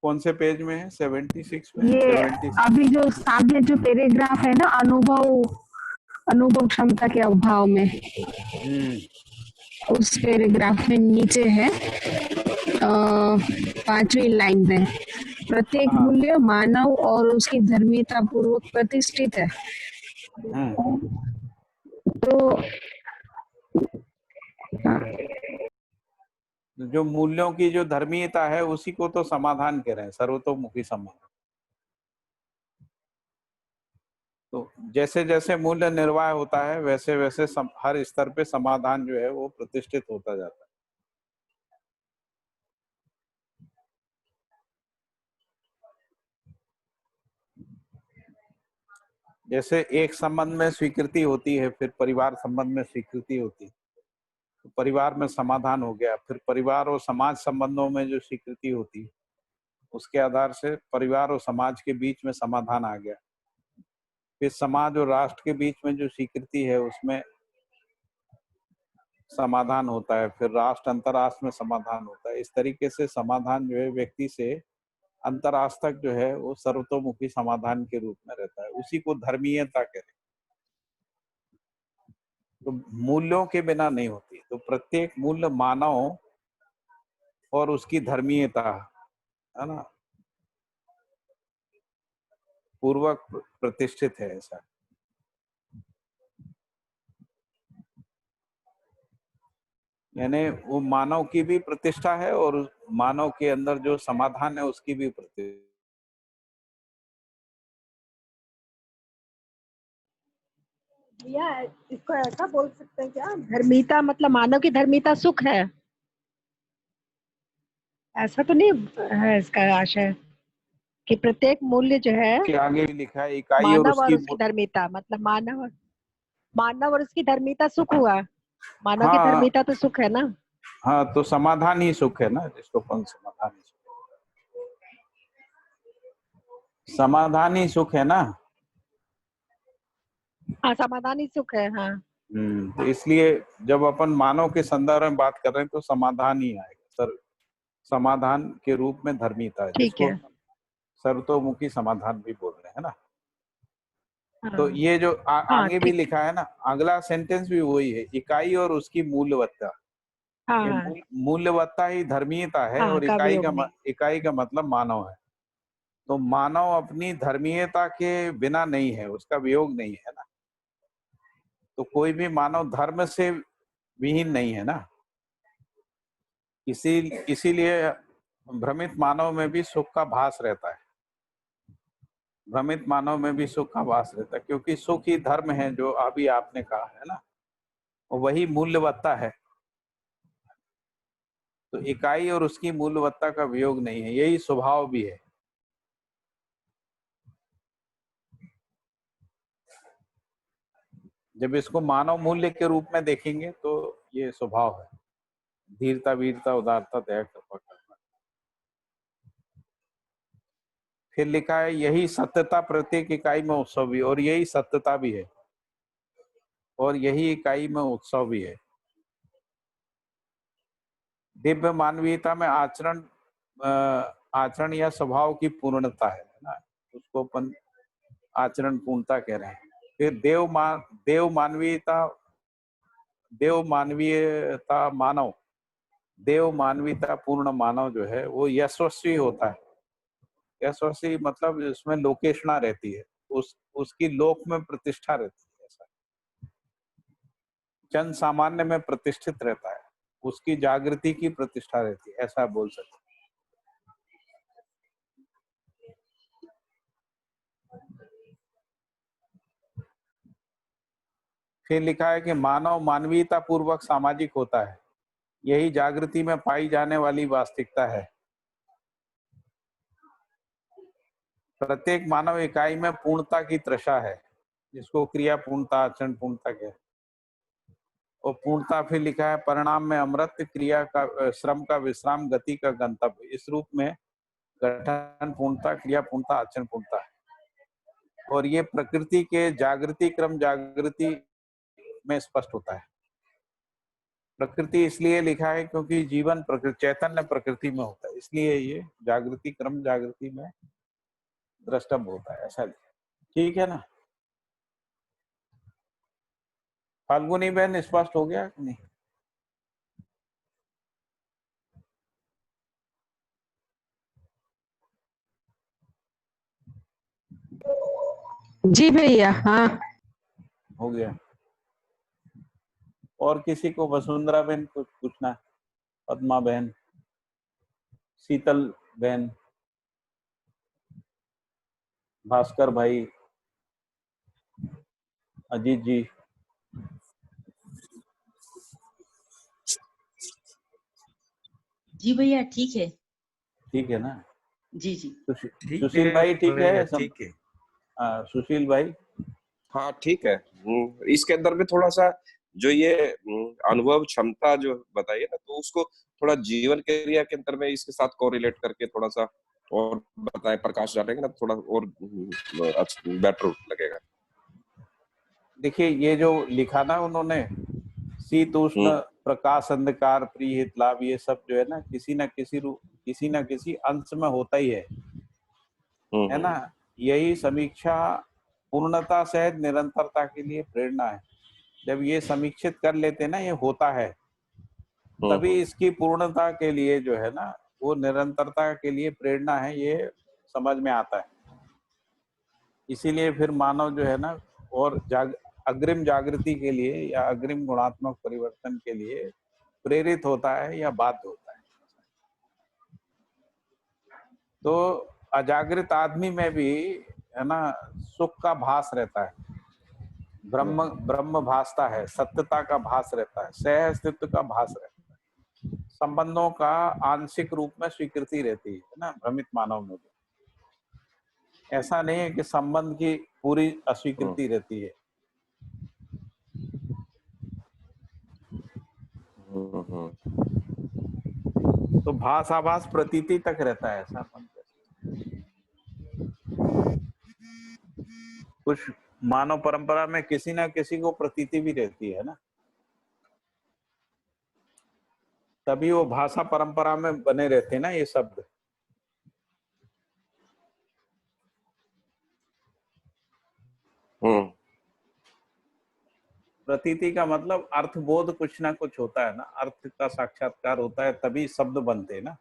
कौन से पेज में है? 76 में? ये 76। अभी जो सामने जो पैराग्राफ है ना, अनुभव क्षमता के अभाव में, उस पैराग्राफ में नीचे है 5वीं लाइन में, प्रत्येक मूल्य मानव और उसकी धर्मीयता पूर्वक प्रतिष्ठित है। तो जो मूल्यों की जो धर्मीयता है उसी को तो समाधान कह रहे हैं, सर्वतोमुखी समाधान। तो जैसे जैसे मूल्य निर्वाह होता है वैसे वैसे हर स्तर पे समाधान जो है वो प्रतिष्ठित होता जाता है। जैसे एक संबंध में स्वीकृति होती है, फिर परिवार संबंध में स्वीकृति होती है, तो परिवार में समाधान हो गया, फिर परिवार और समाज संबंधों में जो स्वीकृति होती है उसके आधार से परिवार और समाज के बीच में समाधान आ गया। फिर समाज और राष्ट्र के बीच में जो स्वीकृति है उसमें समाधान होता है, फिर राष्ट्र अंतर्राष्ट्र में समाधान होता है। इस तरीके से समाधान जो है व्यक्ति से अंतर्राष्ट्र तक जो है वो सर्वतोमुखी समाधान के रूप में रहता है। उसी को धर्मीयता कहते हैं। तो मूल्यों के बिना नहीं होती। तो प्रत्येक मूल्य मानव और उसकी धर्मीयता है ना पूर्वक प्रतिष्ठित है। ऐसा यानी वो मानव की भी प्रतिष्ठा है और मानव के अंदर जो समाधान है उसकी भी प्रतिष्ठा। भैया इसको ऐसा बोल सकते हैं क्या, धर्मिता मतलब मानव की धर्मिता सुख है, ऐसा तो नहीं है इसका आशय कि प्रत्येक मूल्य जो है के आगे भी लिखा है इकाई मानव और उसकी धर्मिता, मतलब मानव और उसकी धर्मिता सुख हुआ। मानव की हाँ धर्मिता तो सुख है ना। हाँ, तो समाधान ही सुख है ना, जिसको अपन समाधान ही सुख, समाधान ही सुख है ना। हाँ, समाधान ही सुख है। हाँ, तो इसलिए जब अपन मानव के संदर्भ में बात कर रहे हैं तो समाधान ही आएगा सर। समाधान के रूप में धर्मिता है, ठीक जिसको है। सर्वतोमुखी समाधान भी बोल रहे हैं ना। हाँ, तो ये जो हाँ, आगे भी लिखा है ना, अगला सेंटेंस भी वही है, इकाई और उसकी मूल्यवत्ता। हाँ, ये हाँ, मूल्यवत्ता ही धर्मीयता है हाँ, और का वियोग नहीं। इकाई का मतलब मानव है। तो मानव अपनी धर्मीयता के बिना नहीं है, उसका वियोग नहीं है ना। तो कोई भी मानव धर्म से विहीन नहीं है ना। इसीलिए भ्रमित मानव में भी सुख का भास रहता है। भ्रमित मानव में भी सुख का भास रहता है, क्योंकि सुख ही धर्म है, जो अभी आपने कहा है ना, वही मूल्यवत्ता है। तो इकाई और उसकी मूल्यवत्ता का वियोग नहीं है, यही स्वभाव भी है। जब इसको मानव मूल्य के रूप में देखेंगे तो ये स्वभाव है, धीरता, वीरता, उदारता, दया, कृपा करना। फिर लिखा है यही सत्यता प्रत्येक इकाई में उत्सव भी, और यही सत्यता भी है और यही इकाई में उत्सव भी है। दिव्य मानवीयता में आचरण या स्वभाव की पूर्णता है ना, उसको अपन आचरण पूर्णता कह रहे हैं। फिर देव मानवीयता पूर्ण मानव जो है वो यशस्वी होता है। यशस्वी मतलब इसमें लोकेशना रहती है, उसकी लोक में प्रतिष्ठा रहती है। ऐसा जन सामान्य में प्रतिष्ठित रहता है, उसकी जागृति की प्रतिष्ठा रहती है, ऐसा बोल सकते हैं। फिर लिखा है कि मानव मानवीयता पूर्वक सामाजिक होता है, यही जागृति में पाई जाने वाली वास्तविकता है। प्रत्येक मानव इकाई में पूर्णता की तृषा है, जिसको क्रिया पूर्णता, आचरण पूर्णता कहते हैं। और पूर्णता फिर लिखा है परिणाम में अमृत, क्रिया का श्रम का विश्राम, गति का गंतव्य। इस रूप में गठन पूर्णता, क्रिया पूर्णता, आचरण पूर्णता है। और ये प्रकृति के जागृति में स्पष्ट होता है। प्रकृति इसलिए लिखा है क्योंकि जीवन चैतन्य प्रकृति में होता है, इसलिए ये जागृति में द्रष्टव्य होता है, ऐसा लिखा। ठीक है ना। फाल्गुनी बहन स्पष्ट हो गया कि नहीं? जी भैया। हाँ, हो गया। और किसी को वसुंधरा बहन कुछ पूछना है? पद्मा बहन, शीतल बहन, भास्कर भाई, अजीत जी। जी भैया ठीक है। ठीक है ना। जी जी सुशील भाई ठीक है सब? ठीक है। सुशील भाई। हाँ ठीक है। इसके अंदर में थोड़ा सा जो ये अनुभव क्षमता जो बताइए ना, तो उसको थोड़ा जीवन क्रिया के अंदर में इसके साथ कोरिलेट करके थोड़ा सा और बताएं, प्रकाश डालेंगे ना थोड़ा और बेटर लगेगा। देखिए ये जो लिखा ना उन्होंने, शीत उष्ण प्रकाश अंधकार प्रिय हित लाभ, ये सब जो है ना किसी न किसी अंश में होता ही है ना। यही समीक्षा पूर्णता सहित निरंतरता के लिए प्रेरणा है। जब ये समीक्षित कर लेते ना, ये होता है, तभी इसकी पूर्णता के लिए जो है ना वो निरंतरता के लिए प्रेरणा है, ये समझ में आता है। इसीलिए फिर मानव जो है ना और अग्रिम जागृति के लिए या अग्रिम गुणात्मक परिवर्तन के लिए प्रेरित होता है या बाध्य होता है। तो अजागृत आदमी में भी है ना सुख का भास रहता है, ब्रह्म भासता है, सत्यता का भास रहता है, सह अस्तित्व का भास रहता है, संबंधों का आंशिक रूप में स्वीकृति रहती है ना भ्रमित मानव में भी। ऐसा नहीं है कि संबंध की पूरी अस्वीकृति रहती है। तो भास आभास प्रतीति तक रहता है ऐसा। कुछ मानव परंपरा में किसी ना किसी को प्रतीति भी रहती है ना, तभी वो भाषा परंपरा में बने रहते हैं ना ये शब्द। प्रतीति का मतलब अर्थबोध कुछ ना कुछ होता है ना, अर्थ का साक्षात्कार होता है तभी शब्द बनते हैं ना।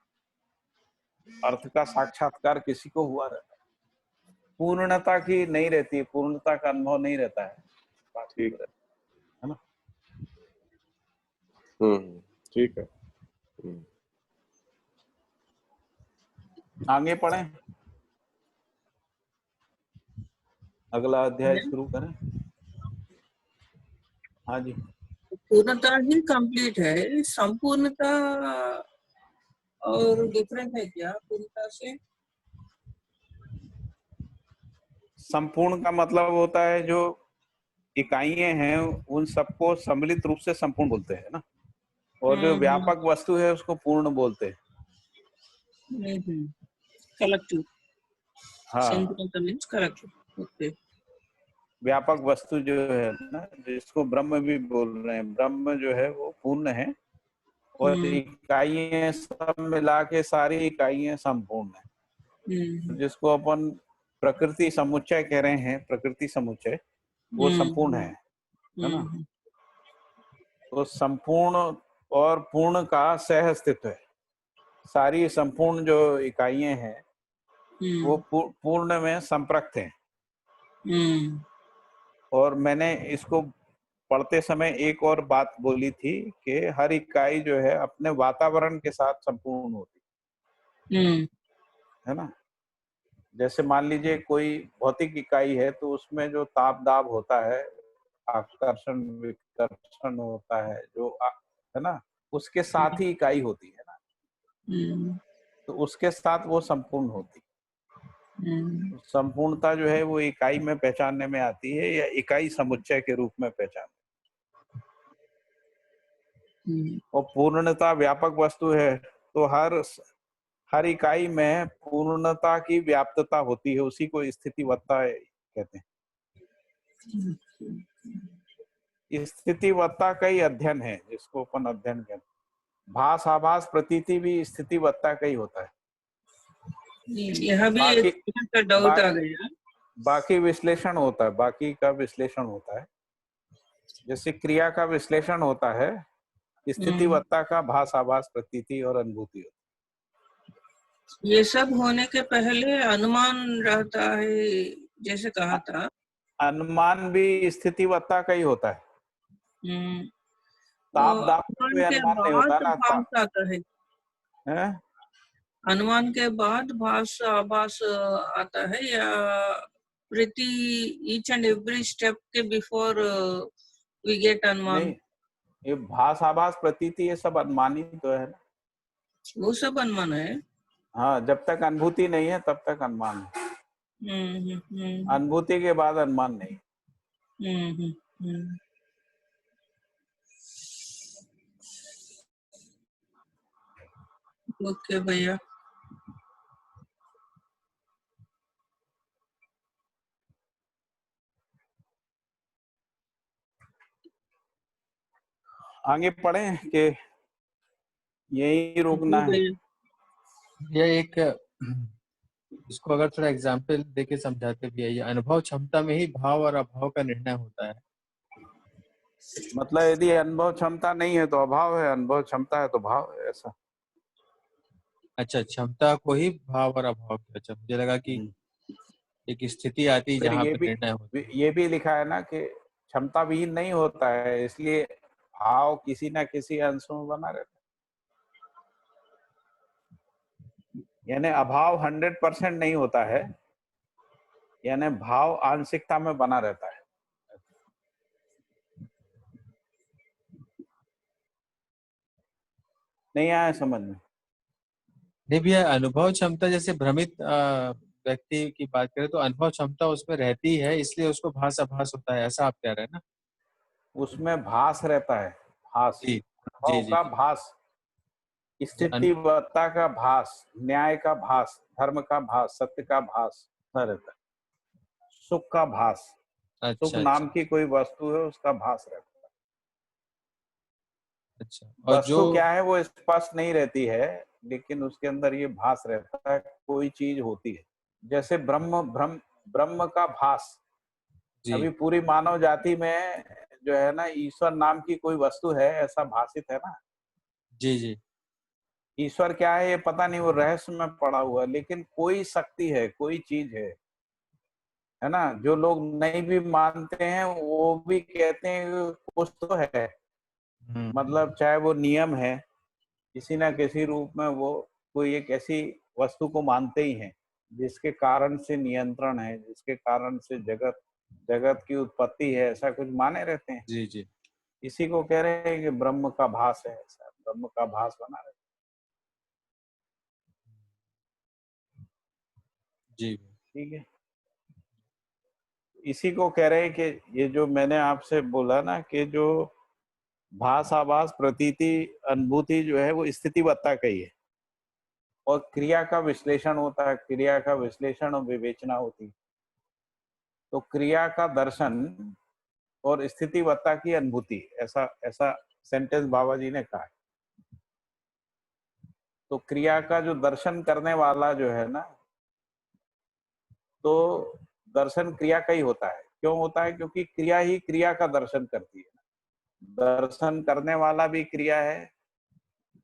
अर्थ का साक्षात्कार किसी को हुआ रहता है, पूर्णता की नहीं रहती है, पूर्णता का अनुभव नहीं रहता है, ठीक है ना। ठीक है। आगे पढ़ें, अगला अध्याय शुरू करें। हाँ जी। पूर्णता ही कंप्लीट है, संपूर्णता और डिफरेंट है क्या पूर्णता से? संपूर्ण का मतलब होता है जो इकाइयां हैं उन सबको सम्मिलित रूप से संपूर्ण बोलते हैं ना, और जो व्यापक वस्तु है उसको पूर्ण बोलते हैं। कलेक्टिव। हाँ, संपूर्णता मींस कलेक्टिव। ओके। व्यापक वस्तु जो है ना, जिसको ब्रह्म भी बोल रहे हैं, ब्रह्म जो है वो पूर्ण है, और इकाइयां सब मिला के सारी इकाइयां संपूर्ण है। जिसको अपन प्रकृति समुच्चय कह रहे हैं, प्रकृति समुच्चय वो संपूर्ण है ना। तो संपूर्ण और पूर्ण का सह अस्तित्व है। सारी संपूर्ण जो इकाइयां हैं वो पूर्ण में संप्रक्त हैं। और मैंने इसको पढ़ते समय एक और बात बोली थी कि हर इकाई जो है अपने वातावरण के साथ संपूर्ण होती है ना। जैसे मान लीजिए कोई भौतिक इकाई है तो उसमें जो ताप दाब होता है, आकर्षण विकर्षण होता है जो है ना, उसके साथ ही इकाई होती है ना, तो उसके साथ वो संपूर्ण होती। संपूर्णता जो है वो इकाई में पहचानने में आती है या इकाई समुच्चय के रूप में पहचान। और पूर्णता व्यापक वस्तु है, तो हर इकाई में पूर्णता की व्याप्तता होती है, उसी को स्थितिवत्ता कहते हैं। स्थितिवत्ता का ही अध्ययन है जिसको अपन अध्ययन कहते हैं। भास आभास प्रतीति भी स्थितिवत्ता का ही होता है। यहाँ भी एक डाउट आ गया। बाकी विश्लेषण होता है, बाकी का विश्लेषण होता है। जैसे क्रिया का विश्लेषण होता है, स्थितिवत्ता का भास आभास प्रतीति और अनुभूति होता है। ये सब होने के पहले अनुमान रहता है, जैसे कहा था। अनुमान भी स्थितिवत्ता का ही होता है। ताप दाप कोई अनुमान नहीं होता ना। भास आता है? अनुमान के बाद भास आभास आता है या प्रति ईच एंड एवरी स्टेप के बिफोर वी गेट अनुमान? नहीं, ये भास आभास प्रतीति ये सब अनुमान ही तो है ना। वो सब अनुमान है। हाँ, जब तक अनुभूति नहीं है तब तक अनुमान है। अनुभूति के बाद अनुमान नहीं। ओके भैया। आगे पढ़ें कि यही रोकना है? ये एक इसको अगर थोड़ा एग्जाम्पल देके समझाते भी है, ये अनुभव क्षमता में ही भाव और अभाव का निर्णय होता है। मतलब यदि अनुभव क्षमता नहीं है तो अभाव है, अनुभव क्षमता है तो भाव है, ऐसा? अच्छा, क्षमता को ही भाव और अभाव किया। अच्छा, मुझे लगा कि एक स्थिति आती है फिर जहाँ पे निर्णय होता है। ये भी लिखा है ना कि क्षमता विहीन नहीं होता है, इसलिए भाव किसी ना किसी अंश में बना रहता है। यानी अभाव 100% नहीं होता है, यानी भाव आंशिकता में बना रहता है। नहीं आया समझ में? नहीं भैया, अनुभव क्षमता जैसे भ्रमित व्यक्ति की बात करें तो अनुभव क्षमता उसमें रहती है, इसलिए उसको भास आभास होता है, ऐसा आप कह रहे हैं ना? उसमें भास रहता है, भास, जी जी अनुभव जी का जी। भास, अन- स्थितिवत्ता का भास, न्याय का भास, धर्म का भास, सत्य का भास रहता है, सुख का भास, सुख अच्छा नाम अच्छा की कोई वस्तु है उसका भास रहता है। अच्छा। और जो वस्तु क्या है वो स्पष्ट नहीं रहती है, लेकिन उसके अंदर ये भास रहता है, कोई चीज होती है। जैसे ब्रह्म का भास, जी अभी पूरी मानव जाति में जो है ना ईश्वर नाम की कोई वस्तु है ऐसा भाषित है ना। जी जी ईश्वर क्या है ये पता नहीं, वो रहस्य में पड़ा हुआ है, लेकिन कोई शक्ति है, कोई चीज है ना। जो लोग नहीं भी मानते हैं वो भी कहते हैं कि कुछ तो है, मतलब चाहे वो नियम है, किसी ना किसी रूप में वो कोई एक ऐसी वस्तु को मानते ही हैं जिसके कारण से नियंत्रण है, जिसके कारण से जगत जगत की उत्पत्ति है, ऐसा कुछ माने रहते हैं। जी जी इसी को कह रहे हैं कि ब्रह्म का भास है, ऐसा ब्रह्म का भास बना रहता जी। है। ठीक है, इसी को कह रहे हैं कि ये जो मैंने आपसे बोला ना कि जो भास आभास प्रतीति अनुभूति जो है वो स्थितिवत्ता का ही है, और क्रिया का विश्लेषण होता है, क्रिया का विश्लेषण और विवेचना होती है। तो क्रिया का दर्शन और स्थितिवत्ता की अनुभूति, ऐसा ऐसा सेंटेंस बाबा जी ने कहा है। तो क्रिया का जो दर्शन करने वाला जो है ना, तो दर्शन क्रिया का ही होता है। क्यों होता है? क्योंकि क्रिया ही क्रिया का दर्शन करती है। दर्शन करने वाला भी क्रिया है,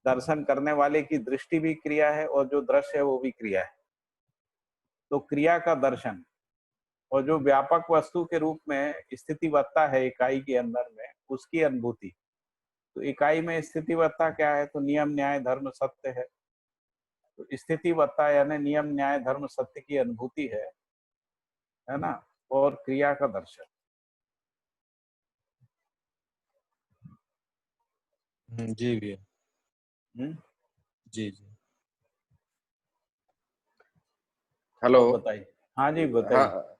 दर्शन करने वाले की दृष्टि भी क्रिया है, और जो दृश्य है वो भी क्रिया है। तो क्रिया का दर्शन और जो व्यापक वस्तु के रूप में स्थितिवत्ता है इकाई के अंदर में, उसकी अनुभूति। तो इकाई में स्थितिवत्ता क्या है? तो नियम न्याय धर्म सत्य है। तो स्थितिवत्ता यानी नियम न्याय धर्म सत्य की अनुभूति है ना, और क्रिया का दर्शन। जी भैया। जी जी। हेलो। और बताइए। हाँ जी बताइए। हाँ,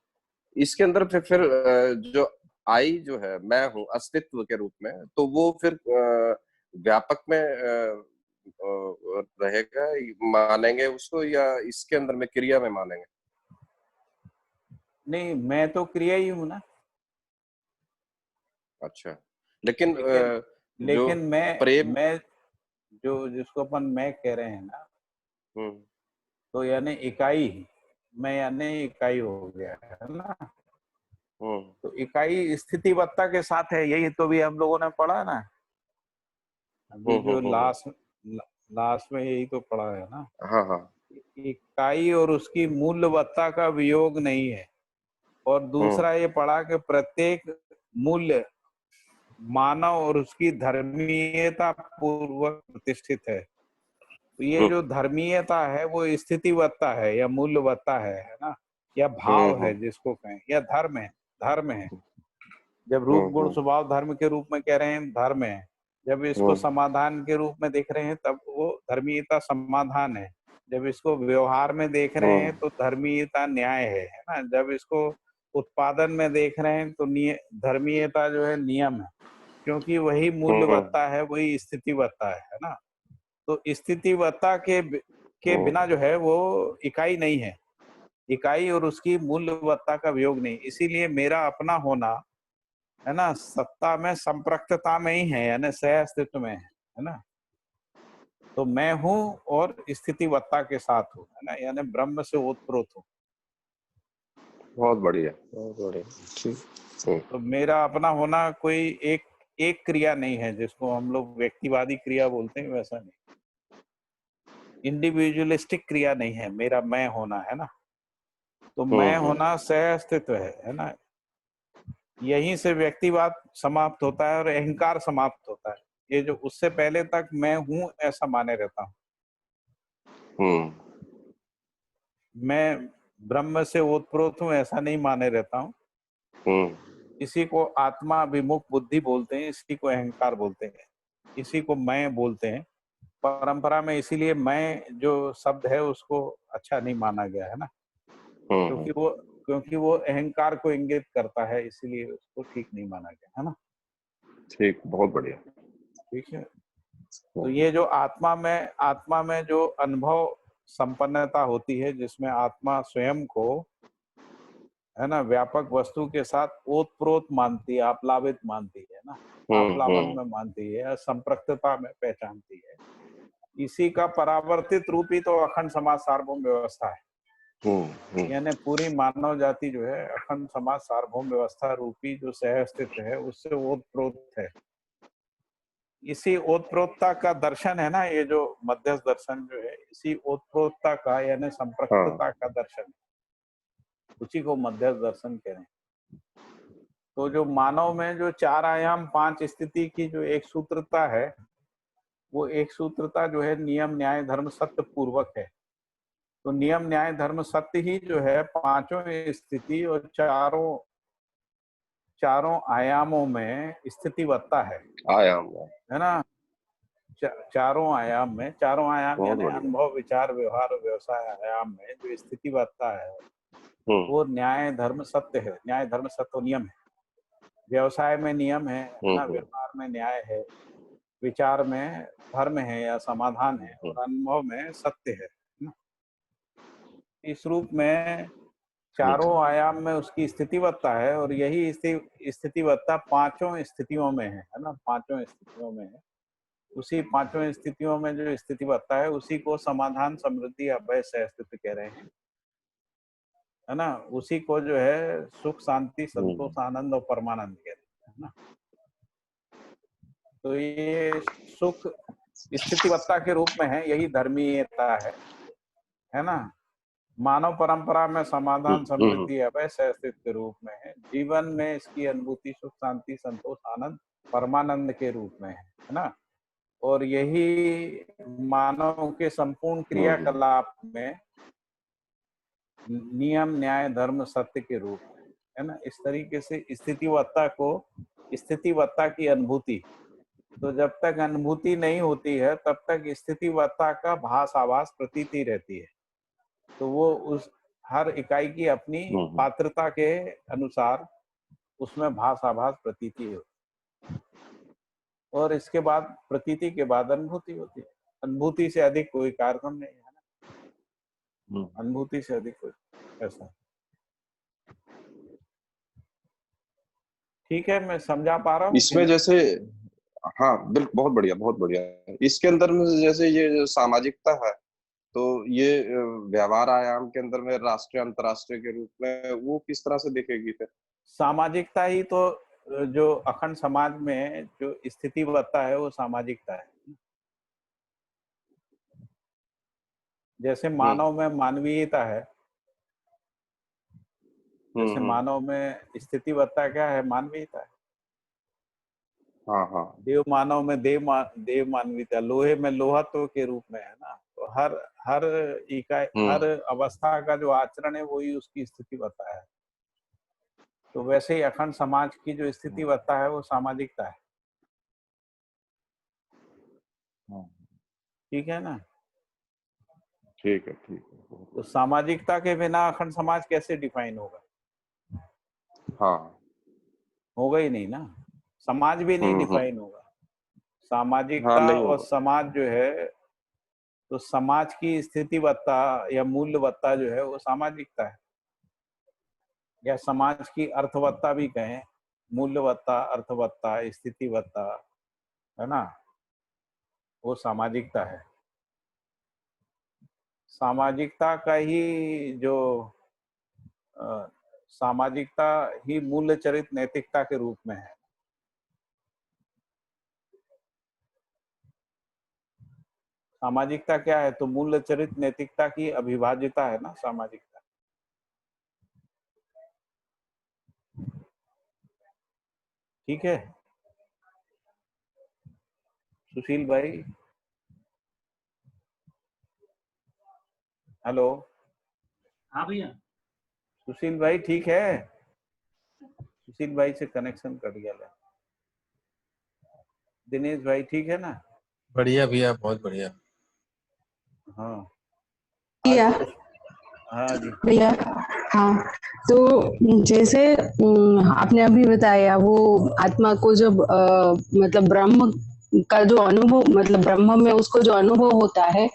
इसके अंदर फिर जो आई जो है, मैं हूँ अस्तित्व के रूप में, तो वो फिर व्यापक में रहेगा, मानेंगे उसको, या इसके अंदर में क्रिया में मानेंगे? नहीं, मैं तो क्रिया ही हूँ ना। अच्छा, लेकिन जो लेकिन प्रेम। मैं जो जिसको अपन मैं कह रहे हैं ना, तो यानी इकाई, मैं यानी इकाई हो गया है ना। तो इकाई स्थितिवत्ता के साथ है, यही तो भी हम लोगों ने पढ़ा ना अभी, जो लास्ट में यही तो पढ़ा है ना। हाँ हाँ। इकाई और उसकी मूल्यवत्ता का वियोग नहीं है, और दूसरा ये पढ़ा कि प्रत्येक मूल्य मानव और उसकी धर्मीयता पूर्वक प्रतिष्ठित है। तो ये जो धर्मीयता है वो स्थितिवत्ता है या मूल्यवत्ता है ना, या भाव है जिसको कहें, या धर्म है, धर्म है। जब रूप गुण स्वभाव धर्म के रूप में कह रहे हैं धर्म है, जब इसको समाधान के रूप में देख रहे हैं तब वो धर्मीयता समाधान है, जब इसको व्यवहार में देख रहे हैं तो धर्मीयता न्याय है ना, जब इसको उत्पादन में देख रहे हैं तो धर्मीयता जो है नियम है, क्योंकि वही मूल्यवत्ता है, वही स्थितिवत्ता है ना। तो स्थितिवत्ता के बिना जो है वो इकाई नहीं है, इकाई और उसकी मूल्यवत्ता का वियोग नहीं। इसीलिए मेरा अपना होना है ना, सत्ता में संप्रक्तता में ही है, यानी सह अस्तित्व में है ना। तो मैं हूँ और स्थितिवत्ता के साथ हूँ, है ना, यानी ब्रह्म से ओतप्रोत हूँ। बहुत बढ़िया, बहुत बढ़िया। ठीक। तो मेरा अपना होना कोई एक क्रिया नहीं है जिसको हम लोग व्यक्तिवादी क्रिया बोलते हैं, वैसा नहीं, इंडिविजुअलिस्टिक क्रिया नहीं है मेरा मैं होना, है ना। तो मैं होना सह अस्तित्व है ना। यहीं से व्यक्तिवाद समाप्त होता है और अहंकार समाप्त होता है। ये जो उससे पहले तक मैं हूँ ऐसा माने रहता हूँ, मैं ब्रह्म से ओतप्रोत हूँ ऐसा नहीं माने रहता हूँ। इसी को आत्मा विमुख बुद्धि बोलते हैं, इसी को अहंकार बोलते हैं, इसी को मैं बोलते हैं। परंपरा में इसीलिए मैं जो शब्द है उसको अच्छा नहीं माना गया है ना, क्योंकि वो अहंकार को इंगित करता है, इसीलिए उसको ठीक नहीं माना गया है ना। ठीक, बहुत बढ़िया। ठीक है। तो ये जो आत्मा में जो अनुभव संपन्नता होती है, जिसमें आत्मा स्वयं को, है ना, व्यापक वस्तु के साथ ओतप्रोत मानती है, आप्लावित मानती है ना, आप्लावन में मानती है, संप्रक्तता में पहचानती है। इसी का परावर्तित रूप ही तो अखंड समाज सार्वभौम व्यवस्था है। यानी पूरी मानव जाति जो है अखंड समाज सार्वभौम व्यवस्था रूपी जो सह अस्तित्व है उससे ओतप्रोत है। इसी ओतप्रोतता का दर्शन है ना, ये जो मध्यस्थ दर्शन जो है, इसी ओतप्रोतता का यानी संप्रक्तता का दर्शन, उसी को मध्यस्थ दर्शन कह रहे हैं। तो जो मानव में जो 4 आयाम 5 स्थिति की जो एक सूत्रता है, वो एक सूत्रता जो है नियम न्याय धर्म सत्य पूर्वक है। तो नियम न्याय धर्म सत्य ही जो है पांचों स्थिति और चारों आयामों में स्थितिवत्ता है, आयाम है ना। चारों आयाम यानी अनुभव विचार व्यवहार और व्यवसाय आयाम में जो स्थितिवत्ता है वो न्याय धर्म सत्य है। न्याय धर्म सत्य नियम है। व्यवसाय में नियम है ना, व्यवहार में न्याय है, विचार में धर्म है या समाधान है, और अनुभव में सत्य है ना। इस रूप में चारों आयाम में उसकी स्थितिवत्ता है, और यही स्थितिवत्ता पांचों स्थितियों में है ना, पांचों स्थितियों में है। उसी पांचों स्थितियों में जो स्थितिवत्ता है उसी को समाधान समृद्धि अभय सह अस्तित्व कह रहे हैं, है ना। उसी को जो है सुख शांति संतोष आनंद और परमानंद कहते हैं ना। तो ये सुख स्थितिवत्ता के रूप में है, यही धर्मीयता है ना। मानव परंपरा में समाधान समृद्धि अभय सह अस्तित्व के रूप में है। जीवन में इसकी अनुभूति सुख शांति संतोष आनंद परमानंद के रूप में है ना। और यही मानव के संपूर्ण क्रियाकलाप में नियम न्याय धर्म सत्य के रूप में है ना। इस तरीके से स्थितिवत्ता की अनुभूति, तो जब तक अनुभूति नहीं होती है तब तक स्थितिवत्ता का भास आभास प्रतीति रहती है। तो वो उस हर इकाई की अपनी पात्रता के अनुसार उसमें भास आभास प्रतीति होती है, और इसके बाद प्रतीति के बाद अनुभूति होती है। अनुभूति से अधिक कोई कार्यक्रम नहीं है ना, अनुभूति से अधिक कोई ऐसा। ठीक है, मैं समझा पा रहा हूँ इसमें जैसे, हाँ बिल्कुल, बहुत बढ़िया, बहुत बढ़िया। इसके अंदर में जैसे ये जो सामाजिकता है, तो ये व्यवहार आयाम के अंदर में राष्ट्रीय अंतर्राष्ट्रीय के रूप में वो किस तरह से देखेगी फिर? सामाजिकता ही तो जो अखंड समाज में जो स्थितिवत्ता है वो सामाजिकता है। जैसे मानव में मानवीयता है, जैसे मानव में स्थितिवत्ता क्या है, मानवीयता है। हाँ। देव मानव में देव मानवीयता, लोहे में लोहत्व के रूप में है ना। तो हर इकाई हर अवस्था का जो आचरण है वही उसकी स्थितिवत्ता है। तो वैसे ही अखंड समाज की जो स्थितिवत्ता है वो सामाजिकता है। ठीक है ना। ठीक है। तो सामाजिकता के बिना अखंड समाज कैसे डिफाइन होगा? हाँ, होगा ही नहीं ना, समाज भी नहीं डिफाइन होगा। सामाजिकता और समाज जो है, तो समाज की स्थितिवत्ता या मूल्यवत्ता जो है वो सामाजिकता है, या समाज की अर्थवत्ता भी कहें, मूल्यवत्ता, अर्थवत्ता, स्थितिवत्ता, है ना, वो सामाजिकता है। सामाजिकता का ही जो सामाजिकता ही मूल्य चरित नैतिकता के रूप में है। सामाजिकता क्या है? तो मूल्य चरित नैतिकता की अविभाज्यता है ना सामाजिकता। ठीक है सुशील भाई? हेलो हाँ भैया। सुशील भाई ठीक है? सुशील भाई से कनेक्शन कट गया। दिनेश भाई ठीक है ना? बढ़िया भैया, बहुत बढ़िया। हाँ भैया। हाँ जी भैया हाँ, तो जैसे आपने अभी बताया वो आत्मा को जब मतलब ब्रह्म का जो अनुभव, मतलब ब्रह्म में उसको जो अनुभव होता है,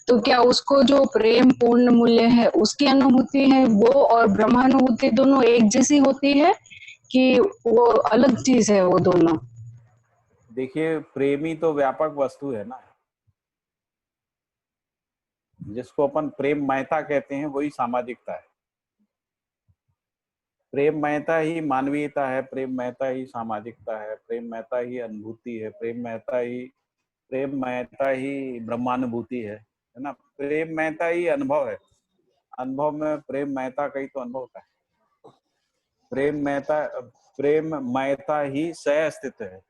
तो क्या उसको जो प्रेम पूर्ण मूल्य है उसकी अनुभूति है वो, और ब्रह्मानुभूति दोनों एक जैसी होती है कि वो अलग चीज है वो दोनों? देखिए, प्रेमी तो व्यापक वस्तु है ना, जिसको अपन प्रेममयता कहते हैं वही सामाजिकता है। प्रेममयता ही मानवीयता है, प्रेममयता ही सामाजिकता है, प्रेममयता ही अनुभूति है, प्रेममयता ही ब्रह्मानुभूति है ना। प्रेममयता ही अनुभव है। अनुभव में प्रेममयता का ही तो अनुभव होता है। प्रेममयता ही सह अस्तित्व है,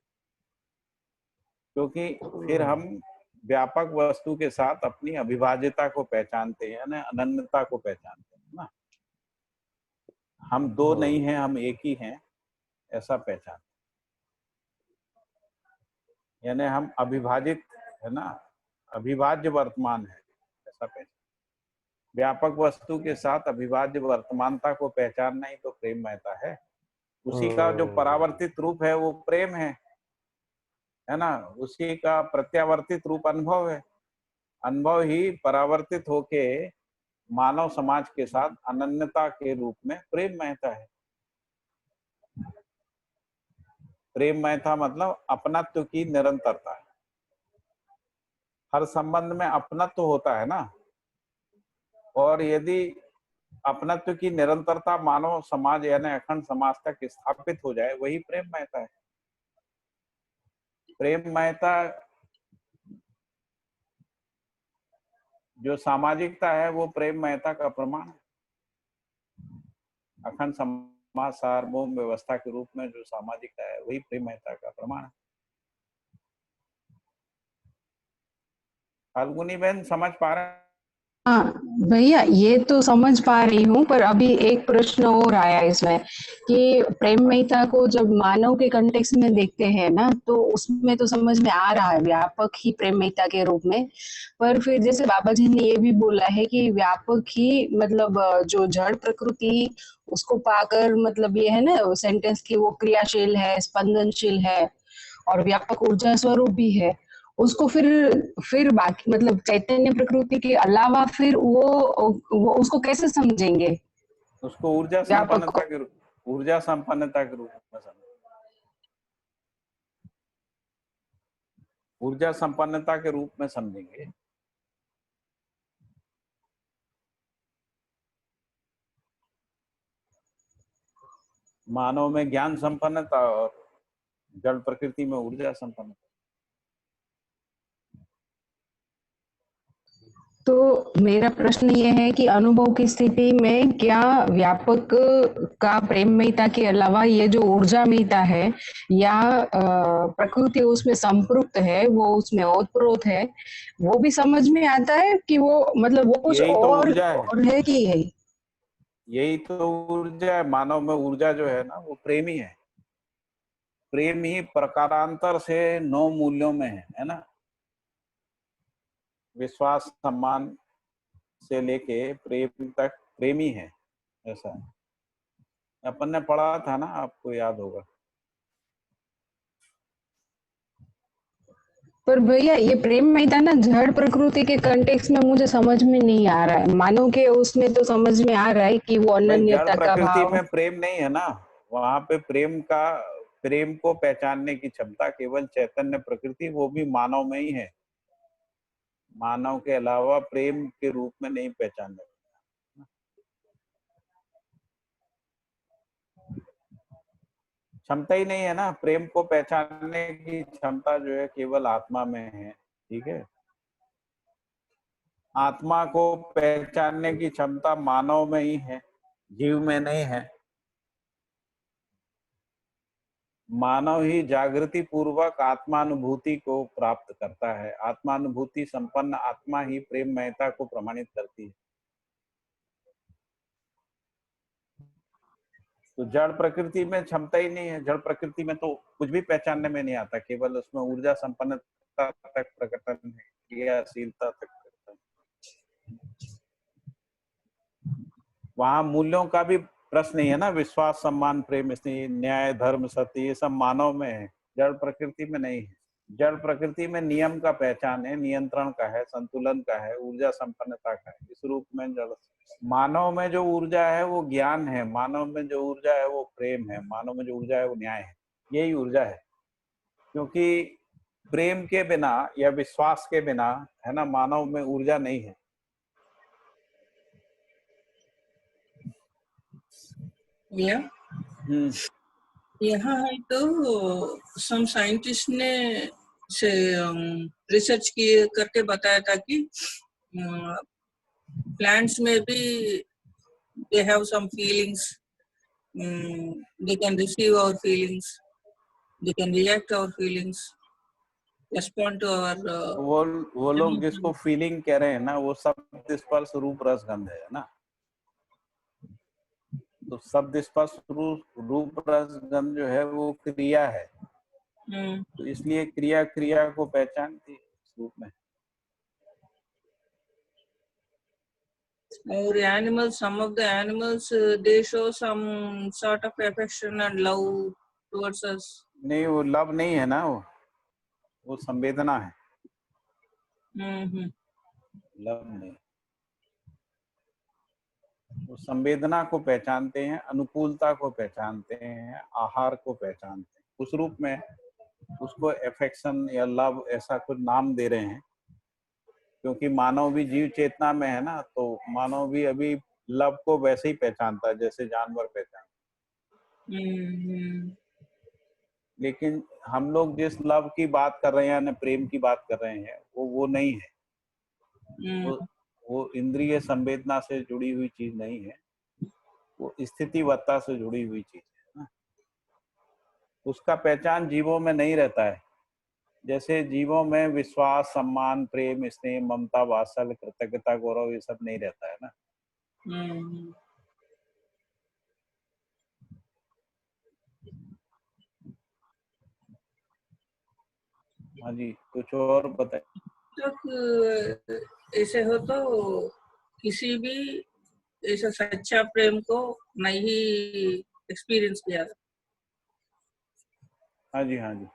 क्योंकि फिर हम व्यापक वस्तु के साथ अपनी अविभाज्यता को पहचानते हैं ना, अनन्यता को पहचानते हैं ना। हम दो नहीं हैं, हम एक ही हैं, ऐसा पहचान, यानी हम अविभाजित है ना, अविभाज्य वर्तमान है, ऐसा पहचान। व्यापक वस्तु के साथ अविभाज्य वर्तमानता को पहचानना ही तो प्रेममयता है। उसी का जो परावर्तित रूप है वो प्रेम है ना। उसी का प्रत्यावर्तित रूप अनुभव है। अनुभव ही परावर्तित होके मानव समाज के साथ अनन्यता के रूप में प्रेममयता है। प्रेममयता मतलब अपनत्व की निरंतरता है। हर संबंध में अपनत्व होता है ना, और यदि अपनत्व की निरंतरता मानव समाज यानी अखंड समाज तक स्थापित हो जाए, वही प्रेममयता है। प्रेममयता जो सामाजिकता है वो प्रेममयता का प्रमाण है। अखंड समाज सार्वभौम व्यवस्था के रूप में जो सामाजिकता है वही प्रेममयता का प्रमाण है। फाल्गुनी बहन समझ पा रहे हैं? हाँ भैया, ये तो समझ पा रही हूँ, पर अभी एक प्रश्न और आया इसमें कि प्रेममयता को जब मानव के कंटेक्स्ट में देखते हैं ना, तो उसमें तो समझ में आ रहा है व्यापक ही प्रेममयता के रूप में। पर फिर जैसे बाबा जी ने ये भी बोला है कि व्यापक ही मतलब जो जड़ प्रकृति उसको पाकर, मतलब ये है ना सेंटेंस की, वो क्रियाशील है, स्पंदनशील है और व्यापक ऊर्जा स्वरूप भी है। उसको फिर बाकी मतलब चैतन्य प्रकृति के अलावा फिर वो उसको कैसे समझेंगे? उसको ऊर्जा संपन्नता के रूप में समझेंगे। ऊर्जा संपन्नता के रूप में समझेंगे। मानव में ज्ञान संपन्नता और जड़ प्रकृति में ऊर्जा संपन्नता। तो मेरा प्रश्न ये है कि अनुभव की स्थिति में क्या व्यापक का प्रेममयता के अलावा ये जो ऊर्जामयता है या प्रकृति उसमें संपृक्त है, वो उसमें ओतप्रोत है, वो भी समझ में आता है कि वो मतलब वो कुछ और है कि यही तो ऊर्जा है। मानव में ऊर्जा जो है ना वो प्रेमी है। प्रेम ही प्रकारांतर से 9 मूल्यों में है ना। विश्वास सम्मान से लेके प्रेम तक प्रेमी है, ऐसा अपन ने पढ़ा था ना, आपको याद होगा। पर भैया ये प्रेममयता ना जड़ प्रकृति के कंटेक्स्ट में मुझे समझ में नहीं आ रहा है। मानव के उसमें तो समझ में आ रहा है कि वो अनन्यता का भाव। प्रकृति में प्रेम नहीं है ना। वहां पे प्रेम को पहचानने की क्षमता केवल चैतन्य प्रकृति, वो भी मानव में ही है। मानव के अलावा प्रेम के रूप में नहीं पहचानने। क्षमता ही नहीं है ना, प्रेम को पहचानने की क्षमता जो है केवल आत्मा में है। ठीक है, आत्मा को पहचानने की क्षमता मानव में ही है, जीव में नहीं है। मानव ही जागृति पूर्वक आत्मानुभूति को प्राप्त करता है। आत्मानुभूति संपन्न आत्मा ही प्रेममयता को प्रमाणित करती है। तो जड़ प्रकृति में क्षमता ही नहीं है। जड़ प्रकृति में तो कुछ भी पहचानने में नहीं आता, केवल उसमें ऊर्जा संपन्नता तक प्रकटन है, क्रियाशीलता तक प्रकटन। वहां मूल्यों का भी प्रश्न नहीं है ना, विश्वास, सम्मान, प्रेम, स्नेह, न्याय, धर्म, सत्य, ये सब मानव में है, जड़ प्रकृति में नहीं है। जड़ प्रकृति में नियम का पहचान है, नियंत्रण का है, संतुलन का है, ऊर्जा संपन्नता का है। इस रूप में जड़। मानव में जो ऊर्जा है वो ज्ञान है, मानव में जो ऊर्जा है वो प्रेम है, मानव में जो ऊर्जा है वो न्याय है। यही ऊर्जा है, क्योंकि प्रेम के बिना या विश्वास के बिना, है ना, मानव में ऊर्जा नहीं है। यहाँ है तो सम साइंटिस्ट ने से रिसर्च किए करके बताया था कि प्लांट्स में भी they have some feelings, they can receive our feelings, they can react our feelings, respond to our वो लोग जिसको फीलिंग कह रहे हैं ना, वो शब्द स्पर्श रूप रस गंध है ना। तो शब्द स्पर्श रूप रस गंध जो है वो क्रिया है। तो इसलिए क्रिया को पहचानती है इस रूप में। और animals, some of the animals, they show some sort of affection and love towards us. नहीं, वो लव नहीं है ना, वो संवेदना है। लव नहीं, वो संवेदना को पहचानते हैं, अनुकूलता को पहचानते हैं, आहार को पहचानते हैं। उस रूप में उसको एफेक्शन या लव ऐसा कुछ नाम दे रहे हैं, क्योंकि मानव भी जीव चेतना में है ना, तो मानव भी अभी लव को वैसे ही पहचानता है जैसे जानवर पहचानता। लेकिन हम लोग जिस लव की बात कर रहे हैं या प्रेम की बात कर रहे हैं, वो नहीं है। वो इंद्रिय संवेदना से जुड़ी हुई चीज नहीं है, वो स्थितिवत्ता से जुड़ी हुई चीज है ना। उसका पहचान जीवों में नहीं रहता है। जैसे जीवों में विश्वास, सम्मान, प्रेम, स्नेह, ममता, वात्सल्य, कृतज्ञता, गौरव, ये सब नहीं रहता है ना। हाँ जी, कुछ और बताए। तक ऐसे हो तो किसी भी ऐसा सच्चा प्रेम को नहीं एक्सपीरियंस किया। हाँ जी, हाँ जी।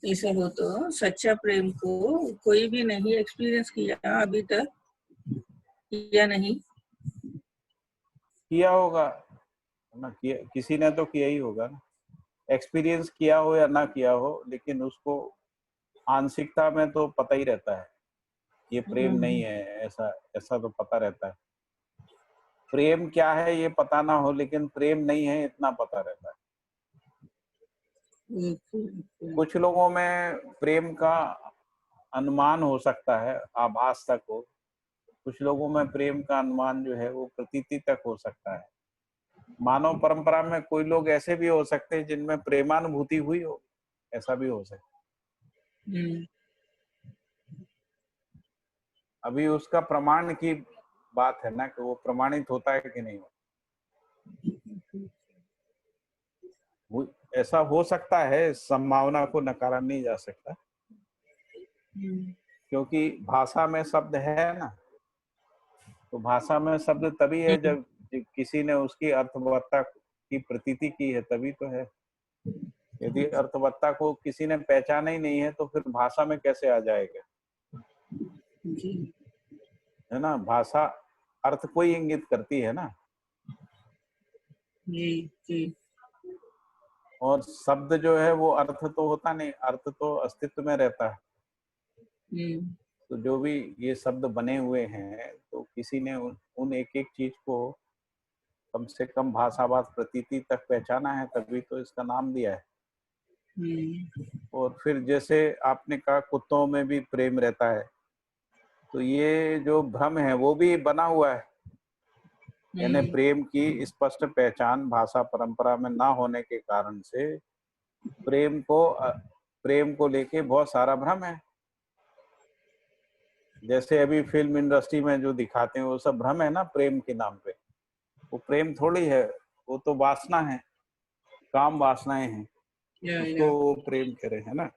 ऐसे हो तो सच्चा प्रेम को कोई भी नहीं एक्सपीरियंस किया अभी तक, या नहीं किया होगा ना, किसी ने तो किया ही होगा ना। एक्सपीरियंस किया हो या ना किया हो, लेकिन उसको आंशिकता में तो पता ही रहता है ये प्रेम नहीं है, ऐसा तो पता रहता है। प्रेम क्या है ये पता ना हो, लेकिन प्रेम नहीं है इतना पता रहता है। कुछ लोगों में प्रेम का अनुमान हो सकता है, आभास तक हो। कुछ लोगों में प्रेम का अनुमान जो है वो प्रतीति तक हो सकता है। मानव परंपरा में कोई लोग ऐसे भी हो सकते हैं जिनमें प्रेमानुभूति हुई हो, ऐसा भी हो सकता है। अभी उसका प्रमाण की बात है ना, कि वो प्रमाणित होता है कि नहीं होता। ऐसा हो सकता है, संभावना को नकारा नहीं जा सकता, क्योंकि भाषा में शब्द है ना। तो भाषा में शब्द तभी है जब किसी ने उसकी अर्थवत्ता की प्रतीति की है, तभी तो है। यदि अर्थवत्ता को किसी ने पहचाना ही नहीं है तो फिर भाषा में कैसे आ जाएगा, है ना। भाषा अर्थ को ही इंगित करती है ना। जी जी। और शब्द जो है वो अर्थ तो होता नहीं, अर्थ तो अस्तित्व में रहता है। तो जो भी ये शब्द बने हुए हैं तो किसी ने उन एक एक चीज को कम से कम भाषावाद प्रतीति तक पहचाना है, तभी तो इसका नाम दिया है। और फिर जैसे आपने कहा कुत्तों में भी प्रेम रहता है, तो ये जो भ्रम है वो भी बना हुआ है। यानी प्रेम की स्पष्ट पहचान भाषा परंपरा में ना होने के कारण से प्रेम को लेके बहुत सारा भ्रम है। जैसे अभी फिल्म इंडस्ट्री में जो दिखाते हैं वो सब भ्रम है ना, प्रेम के नाम पे। वो प्रेम थोड़ी है, वो तो वासना है, काम वासनाएं हैं, उसको वो प्रेम कह रहे हैं ना।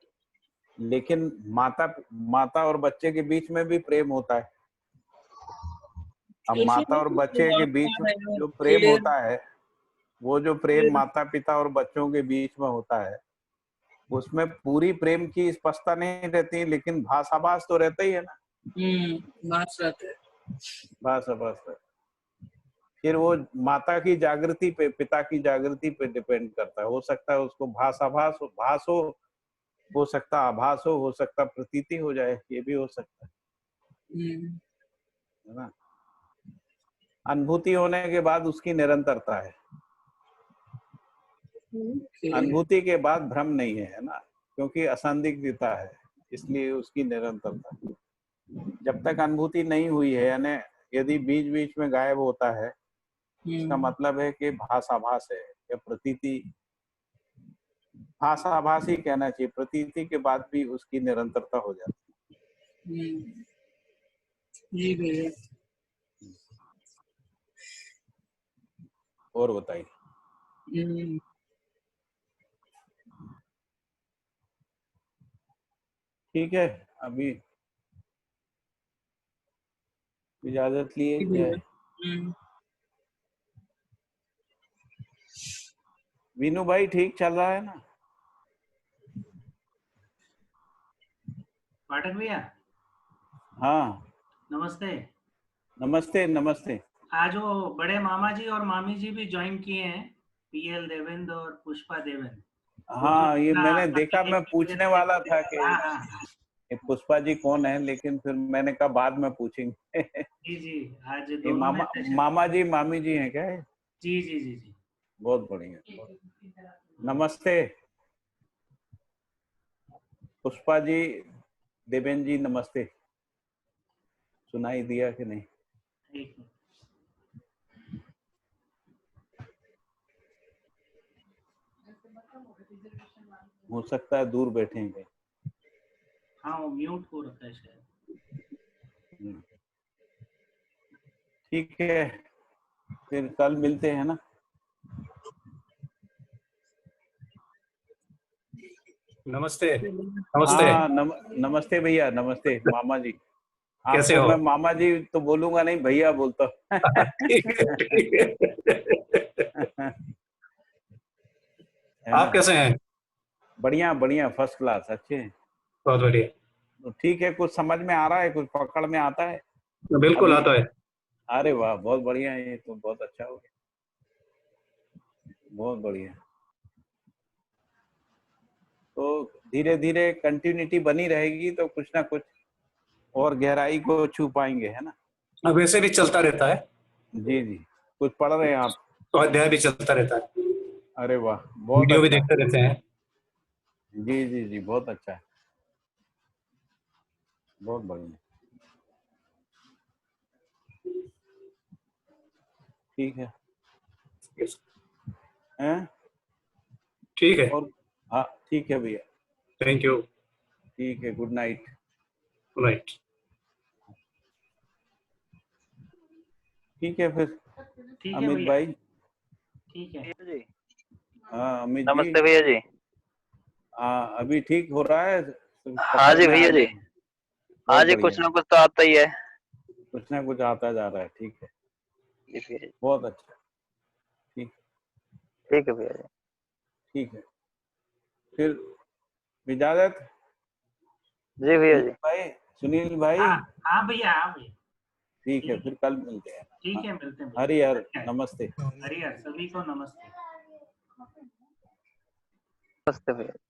लेकिन माता और बच्चे के बीच में भी प्रेम होता है। अब माता और बच्चे के बीच में जो प्रेम होता है, वो जो प्रेम माता पिता और बच्चों के बीच में होता है, उसमें पूरी प्रेम की स्पष्टता नहीं रहती, लेकिन भाषाभास तो रहता ही है ना। भास रहता है। भाषाभास। फिर वो माता की जागृति पे, पिता की जागृति पे डिपेंड करता है। हो सकता है उसको भाषाभास भास हो सकता आभास हो सकता प्रतीति हो जाए, ये भी हो सकता है ना। अनुभूति होने के बाद उसकी निरंतरता है। अनुभूति के बाद भ्रम नहीं है ना, क्योंकि असंदिग्धता है, इसलिए उसकी निरंतरता। जब तक अनुभूति नहीं हुई है, यानी यदि बीच बीच में गायब होता है, इसका मतलब है कि भाषाभास है या प्रतीति। भाषाभास ही कहना चाहिए, प्रतीति के बाद भी उसकी निरंतरता हो जाती है। जी भैया। और बताइए। ठीक है, अभी इजाजत लिए जाए। वीनू भाई ठीक चल रहा है ना? पाठक भैया। हाँ नमस्ते। नमस्ते नमस्ते। आज वो बड़े मामा जी और मामी जी भी ज्वाइन किए हैं, पीएल देवेंद्र और पुष्पा देवेंद्र। हाँ, ये मैंने देखा, मैं पूछने वाला था कि हाँ। पुष्पा जी कौन है, लेकिन फिर मैंने कहा बाद में पूछेंगे। जी आज ये दोनों मामा जी मामी जी हैं क्या? जी। बहुत बढ़िया। नमस्ते पुष्पा जी, देवेंद्र जी नमस्ते। सुनाई दिया कि नहीं? हो सकता है दूर बैठेंगे। हाँ, वो म्यूट हो रखा है शायद। ठीक है, फिर कल मिलते हैं ना। नमस्ते। नमस्ते। हाँ नमस्ते भैया, नमस्ते मामा जी। कैसे आपको हो? मैं मामा जी तो बोलूंगा नहीं, भैया बोलता। ठीक है। आप कैसे हैं? बढ़िया बढ़िया, फर्स्ट क्लास, अच्छे हैं। बहुत बढ़िया। तो ठीक है, कुछ समझ में आ रहा है, कुछ पकड़ में आता है? बिल्कुल आता है। अरे वाह, बहुत बढ़िया है, ये तो बहुत अच्छा हो गया, बहुत बढ़िया। तो धीरे धीरे कंटिन्यूटी बनी रहेगी तो कुछ ना कुछ और गहराई को छू पाएंगे, है ना। अब ऐसे भी चलता रहता है। जी जी। कुछ पढ़ रहे हैं आप? तो अध्याय भी चलता रहता है। अरे वाह, बहुत वीडियो भी अच्छा। देखते रहते हैं। जी जी जी, बहुत अच्छा है, बहुत बढ़िया। ठीक है। हैं? ठीक है। और हाँ ठीक है भैया। Thank you. ठीक है, गुड नाइट। राइट। ठीक है फिर। ठीक है अमित भैया। भाई। ठीक है जी। हाँ अमित जी। नमस्ते भैया जी। हाँ, अभी ठीक हो रहा है? हाँ जी भैया जी। हाँ जी, कुछ ना कुछ तो आता ही है। कुछ ना कुछ आता जा रहा है, ठीक है, बहुत अच्छा। ठीक ठीक है भैया जी। ठीक है, फिर इजाजत। जी भैया जी। भाई, सुनील भाई। हाँ भैया, हाँ भैया। ठीक है, फिर कल मिलते हैं। ठीक है, मिलते हैं। हरिहर, नमस्ते। हरिहर, सभी को नमस्ते। नमस्ते भैया।